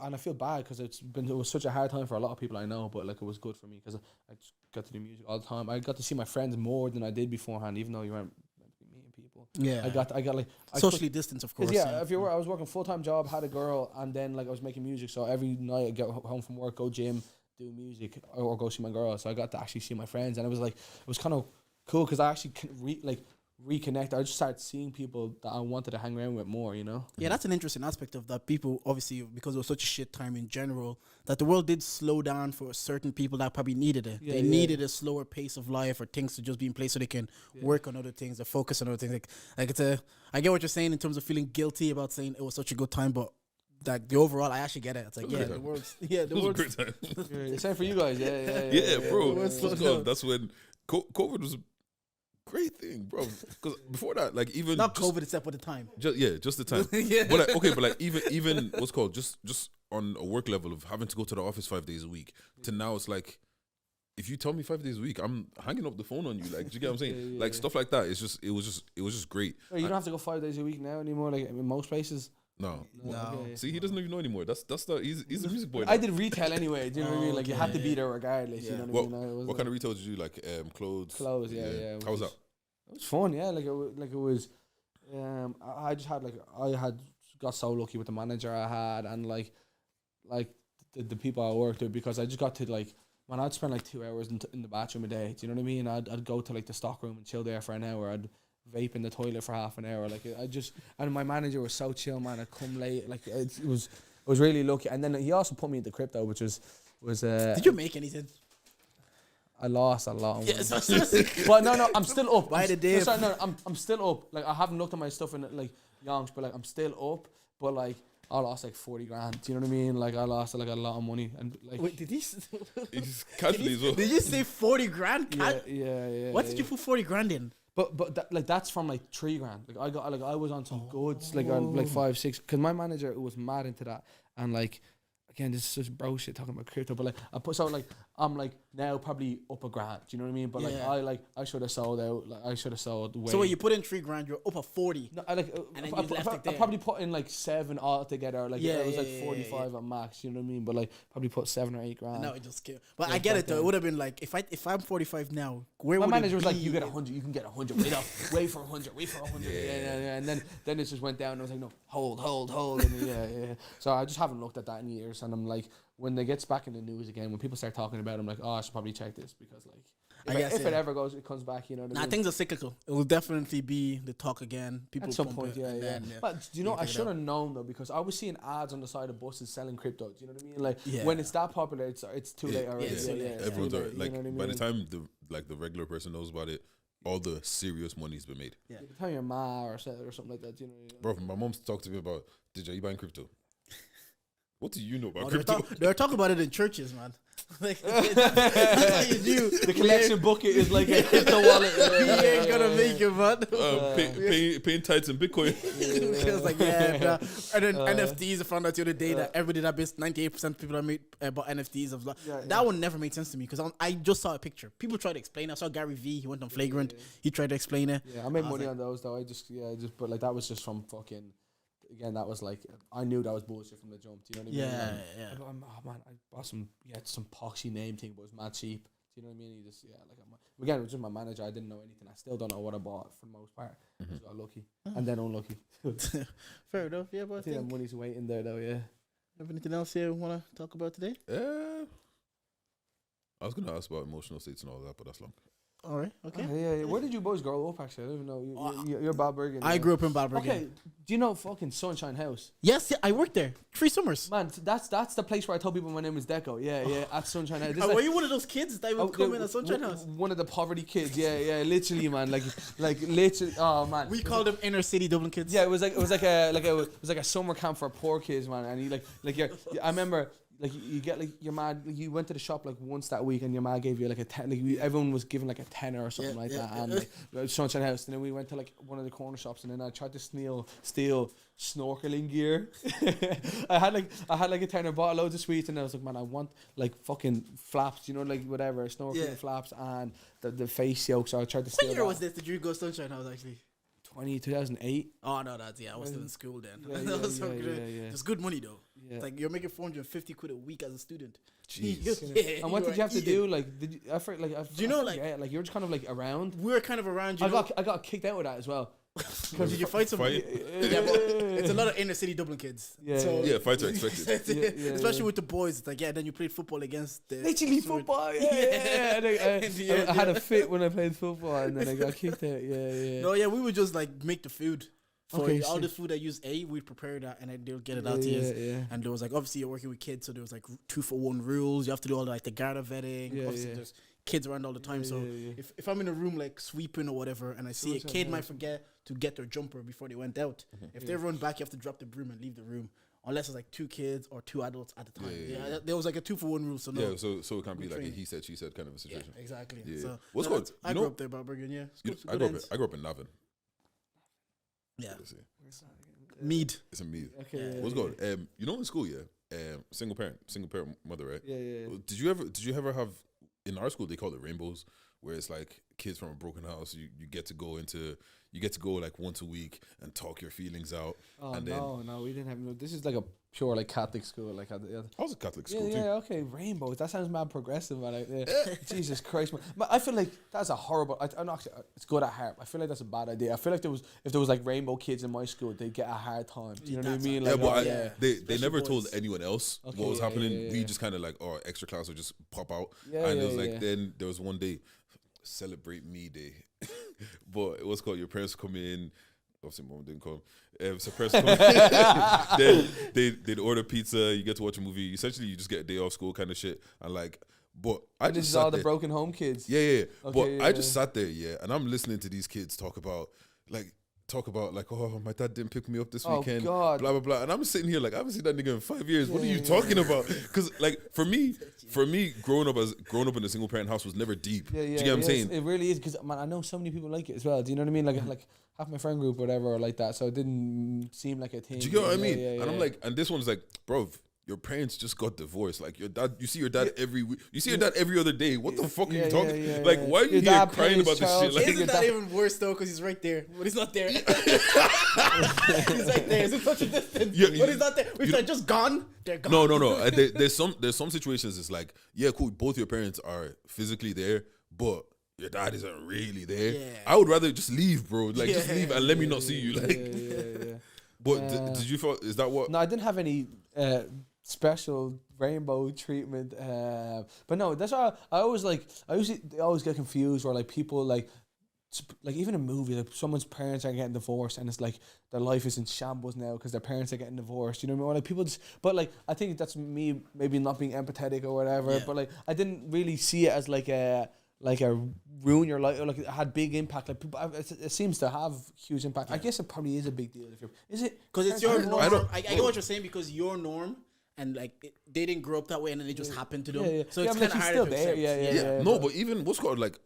I feel bad because it was such a hard time for a lot of people I know, but like it was good for me because I just got to do music all the time. I got to see my friends more than I did beforehand, even though you weren't meeting people. Yeah, I got like socially distance, of course. Yeah, if you were, I was working full-time job, had a girl, and then like I was making music. So every night I get home from work, go gym, do music, or go see my girl. So I got to actually see my friends, and it was kind of cool because I actually reconnect. I just started seeing people that I wanted to hang around with more, you know? Yeah, that's an interesting aspect of that. People, obviously, because it was such a shit time in general, that the world did slow down for certain people that probably needed it. They needed a slower pace of life or things to just be in place so they can work on other things or focus on other things. Like I get what you're saying in terms of feeling guilty about saying it was such a good time, but like the overall, I actually get it. It's like, the world's a great time. It's time for you guys. Bro. That's when COVID was great thing, bro. Because before that, like even not COVID, except for the time. Just the time. But like, okay, but like even what's called just on a work level of having to go to the office 5 days a week to now it's like if you tell me 5 days a week, I'm hanging up the phone on you. Like, do you get what I'm saying? Like stuff like that. It was just great. Well, you don't have to go 5 days a week now anymore. Like in most places. No. See, he doesn't even know anymore. That's he's a music boy now. I did retail anyway. Do you know what I mean? Like you had to be there regardless. You know what I mean? What kind of retail did you do? Like clothes? Clothes, yeah. How was that? It was fun, yeah. Like it was. I just had got so lucky with the manager I had and like the people I worked with because I just got to like. Man, I'd spend like 2 hours in the bathroom a day. Do you know what I mean? I'd go to like the stock room and chill there for an hour. I'd vape in the toilet for half an hour. Like and my manager was so chill, man. I'd come late. Like I was really lucky. And then he also put me into crypto, which was. Did you make anything? I lost a lot of money. Yes. But no, I'm still up. By the day. I'm still up. Like I haven't looked at my stuff in like yonks, but like I'm still up. But like I lost like 40 grand. Do you know what I mean? Like I lost like a lot of money. And like Wait, did he? Casually as well. Did you say 40 grand? Yeah. What did you put 40 grand in? But that's from like 3 grand. Like I was on some goods like on like 5, 6. Because my manager was mad into that, and like. Again, this is just bro shit talking about crypto, but like I'm like now probably up a grand. Do you know what I mean? But I should have sold out. Like I should have sold way. So when you put in 3 grand, you're up at 40. No, I probably put in like 7 altogether. Like it was like 45 at max. You know what I mean? But like probably put 7 or 8 grand. No, it just came. But I get it though. It would have been like if I'm 45 now, where my would manager it was be? like, you get 100, you can get 100. Wait for 100. Yeah. And then it just went down. And I was like, no, hold. And yeah. So I just haven't looked at that in years, and I'm like, when they gets back in the news again, when people start talking about it, I'm like, I should probably check this, because like if it ever goes, it comes back, you know what I mean? Things are cyclical. It will definitely be the talk again. People at some point, yeah. But do you know, I should have known though, because I was seeing ads on the side of buses selling crypto. Do you know what I mean? Like when it's that popular, it's too late already. Everyone's already, like, you know by the time the regular person knows about it, all the serious money's been made. Yeah. You can tell your ma or something like that. You know. Bro, my mom's talked to me about, are you buying crypto? What do you know about crypto? They're talking about it in churches, man. Like, that's how you do. The collection bucket is like a crypto wallet. You ain't gonna make it, man. Paying tithes in Bitcoin. It's like, and then NFTs. I found out the other day that everybody that 98% of people that made about NFTs of that one never made sense to me, because I just saw a picture. People tried to explain it. I saw Gary V. He went on Flagrant. He tried to explain it. Yeah, I made money on those though. But like that was just from fucking. Again, that was like, I knew that was bullshit from the jump. Do you know what I mean? Yeah. Oh man, I bought some poxy name thing, but it was mad cheap. Do you know what I mean? Again, it was just my manager. I didn't know anything. I still don't know what I bought for the most part. I got lucky and then unlucky. Fair enough. Yeah, but I think that money's waiting there though. Yeah. Have anything else here you want to talk about today? I was gonna ask about emotional states and all that, but that's long. All right. Okay. Yeah. Where did you boys grow up? Actually, I don't even know. You're Balbriggan. I grew up in Balbriggan. Okay. Do you know fucking Sunshine House? Yes. Yeah. I worked there 3 summers. Man, that's the place where I told people my name is Deco. Yeah. At Sunshine House. Were you one of those kids that would come in at Sunshine House? One of the poverty kids. Yeah. Literally, man. Like literally. Oh man. We called them inner city Dublin kids. Yeah. It was like a summer camp for poor kids, man. And I remember. Like you get like your ma, like you went to the shop like once that week, and your ma gave you like a 10. Like everyone was given like a 10 or something like that, and like Sunshine House. And then we went to like one of the corner shops, and then I tried to steal snorkeling gear. I had like a 10, bought loads of sweets, and I was like, man, I want like fucking flaps, you know, like whatever snorkeling flaps and the face yolks. So I tried to steal. What year was this? Did you go Sunshine House actually? 2008. Oh no, I was still in school then. It's good money though. Yeah. It's like you're making 450 quid a week as a student. Jeez. And what did you have to do? Like, did you? Do you know, like you're just kind of like around. We were kind of around. I got kicked out of that as well. Because did you fight somebody? Yeah, but it's a lot of inner city Dublin kids. Fights are expected. Especially with the boys. It's like, then you played football against the... Literally football, I had a fit when I played football, and then I got kicked out, No, we would just like make the food. For all the food I use, we'd prepare that, and then they'll get it out to you. And there was like, obviously you're working with kids, so there was like 2-for-1 rules. You have to do all like the Garda vetting. Obviously there's kids around all the time. If I'm in a room like sweeping or whatever, and I see a kid might forget to get their jumper before they went out, if they run back, you have to drop the broom and leave the room. Unless it's like 2 kids or 2 adults at the time. There was like a 2-for-1 rule. So no. So it can't be like a he said, she said kind of a situation. Yeah, exactly. Yeah. So what's good? I grew up there, Balbriggan. I grew up in Navan. Yeah. Mead. It's a Mead. Okay. What's good? In school, single parent mother, right? Yeah. Did you ever have, in our school they call it rainbows, where it's like kids from a broken house, you get to go like once a week and talk your feelings out. Oh, and no, we didn't have this is like a pure like Catholic school. Like I was a Catholic school too. Yeah, okay, rainbows. That sounds mad progressive, man. Jesus Christ, man. But I feel like that's a horrible. It's good at heart. I feel like that's a bad idea. I feel like if there was like rainbow kids in my school, they'd get a hard time. Do you know what I mean? Like, they never told anyone else what was happening. We just kind of like, extra class would just pop out. And it was like, then there was one day, celebrate me day. but what's called your parents come in. Obviously, mom didn't come. So parents come in, then they'd order pizza. You get to watch a movie. Essentially, you just get a day off school kind of shit. And like, but I just sat all there. the broken home kids. Yeah. Okay, But I just sat there, and I'm listening to these kids talk about like, oh, my dad didn't pick me up this weekend, God. blah blah blah, and I'm sitting here like, I haven't seen that nigga in 5 years. What are you talking about? Because like for me, growing up in a single parent house was never deep. Do you get what I'm saying? It really is, because man, I know so many people like it as well. Do you know what I mean? Like half my friend group, or whatever, or like that. So it didn't seem like a thing. Do you get what I mean? And I'm like, and this one's like, bro, your parents just got divorced. Like your dad, you see your dad every week. You see your dad every other day. What the fuck are you talking? Like, why are you here crying about this shit? Like, isn't that even worse though? Because he's right there, but he's not there. He's right there. It's in such a distance, but he's not there. If they're just gone, they're gone. No. There's some situations. It's like, yeah, cool. Both your parents are physically there, but your dad isn't really there. Yeah. I would rather just leave, bro. Like, just leave and let me not see you. Like, but did you feel? Is that what? No, I didn't have any special rainbow treatment, but no, that's why I always always get confused, where like people like even in movies, like someone's parents are getting divorced and it's like their life is in shambles now because their parents are getting divorced, you know what I mean? Like people just, but like I think that's me maybe not being empathetic or whatever, but like I didn't really see it as like a ruin your life, or like it had big impact. Like people, it seems to have huge impact. I guess it probably is a big deal. Is it? Because it's your norm. I get what you're saying, because your norm, and like they didn't grow up that way, and then it just happened to them. Yeah. So it's kind of hard to accept. Yeah. No, but even what's called like,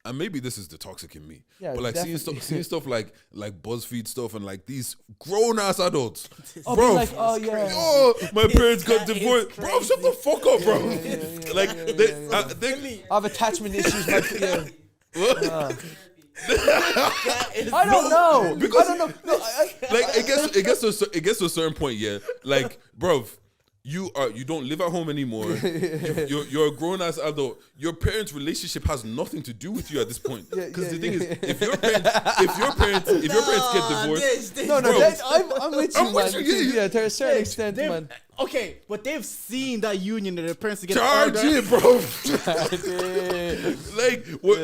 and maybe this is the toxic in me. Yeah, but like seeing stuff like BuzzFeed stuff and like these grown ass adults, bro. Like, my parents got divorced, bro. Shut the fuck up, bro. Like they have attachment issues. I don't know. Because I don't know. No, like it gets to a certain point, like, bro, you don't live at home anymore. You're a grown ass adult. Your parents' relationship has nothing to do with you at this point. Because the thing is, if your parents get divorced, I'm with you, man. Yeah, to a certain extent, man. Okay, but they've seen that union that their parents get charge it, bro. what?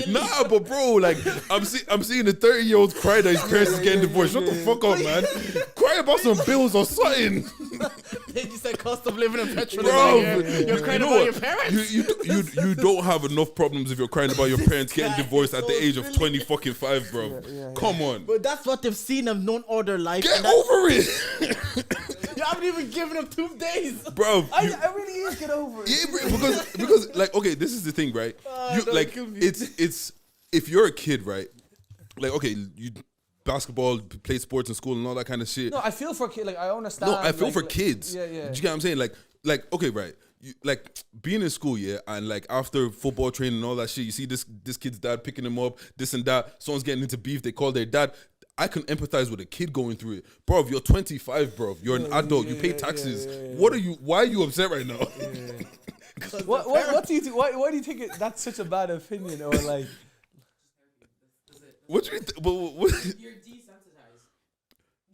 Nah, but bro, like I'm seeing a 30-year-old cry that his parents is getting divorced. Shut the fuck up, man. Cry about some bills or something. They just said cost of living and petrol. Bro, you're crying about your parents. You don't have enough problems if you're crying about your parents getting divorced at the age of 25, bro. Come on. But that's what they've seen. Have known all their life. Get over it. You haven't even given them 2 days, bro. I really is get over it. Yeah, because like, okay, this is the thing, right? It's if you're a kid, right? Like, okay, you basketball, play sports in school and all that kind of shit. No, I feel for kids. Like, I understand. No, I feel for kids. Yeah. Do you get what I'm saying? Like, okay, right. You, like being in school, and like after football training and all that shit, you see this kid's dad picking him up, this and that. Someone's getting into beef. They call their dad. I can empathize with a kid going through it, bro. If you're 25, bro, you're an adult. You pay taxes. What are you? Why are you upset right now? What do you think? Why do you think that's such a bad opinion, or like? What do you? You're desensitized.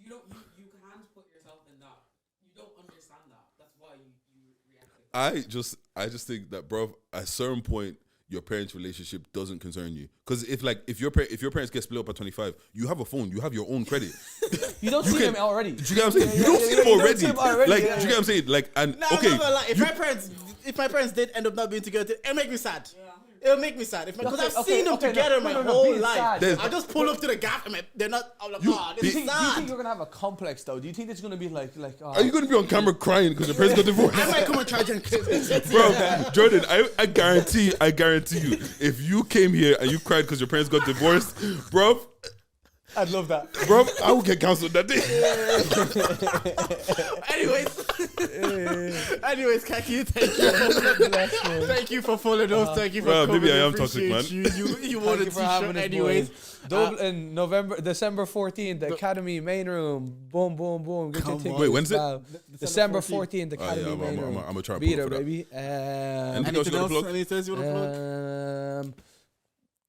You can't put yourself in that. You don't understand that. That's why you react. I just think that, bro, at a certain point, your parents' relationship doesn't concern you. Because if your parents get split up at 25, you have a phone, you have your own credit. You don't see them already. Do you get what I'm saying? You don't see them already. Like, do you get what I'm saying? Like, and okay. I'm not gonna lie. If my parents did end up not being together, it'll make me sad. Yeah. It'll make me sad. Because I've seen them together my whole life. I just pull up to the gap and they're not. I'm like, oh, this is sad. Do you think you're gonna have a complex though? Do you think it's gonna be like? Are you gonna be on camera crying because your parents got divorced? I might come and charge you. Bro, Jordan, I guarantee you, if you came here and you cried because your parents got divorced, bro, I'd love that. Bro, I would get cancelled that day. Anyways, Khaki, thank you for following us. Thank you for coming. Maybe I am toxic, man. You won a t-shirt anyways. Dublin, December 14th, the Academy main room. Boom, boom, boom. Get your tickets. Wait, when's it? December 14th, the Academy main room. I'm gonna try to be there, for baby. Anything else you want to plug? Anything you want to plug?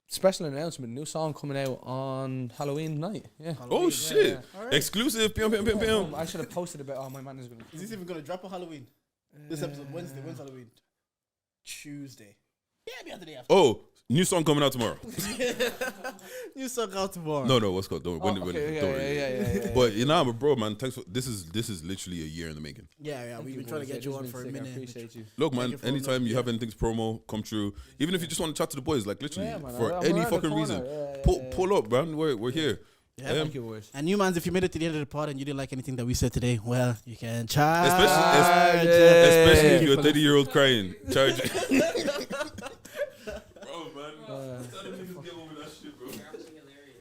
Special announcement, new song coming out on Halloween night. Yeah. Halloween, shit. Yeah. Right. Exclusive. I should have posted about. Oh, my man is gonna. Is this even gonna drop on Halloween? This episode Wednesday. When's Halloween? Tuesday. Yeah, it'll be out the day after. Oh, new song coming out tomorrow. New song out tomorrow. No, what's called? Don't worry. Yeah. But you know, bro, man, thanks for this is literally a year in the making. Yeah. We've been trying to get you on for a minute. I appreciate you. Look, man, anytime you have anything to promo, come true. Even if you just want to chat to the boys, like literally for any fucking reason, pull up, man. We're here. Yeah, thank you, boys. And Humans, if you made it to the end of the pod and you didn't like anything that we said today, well, you can charge. Especially if you're a 30-year-old crying. Charge it. Bro, man. Niggas get over that shit, bro.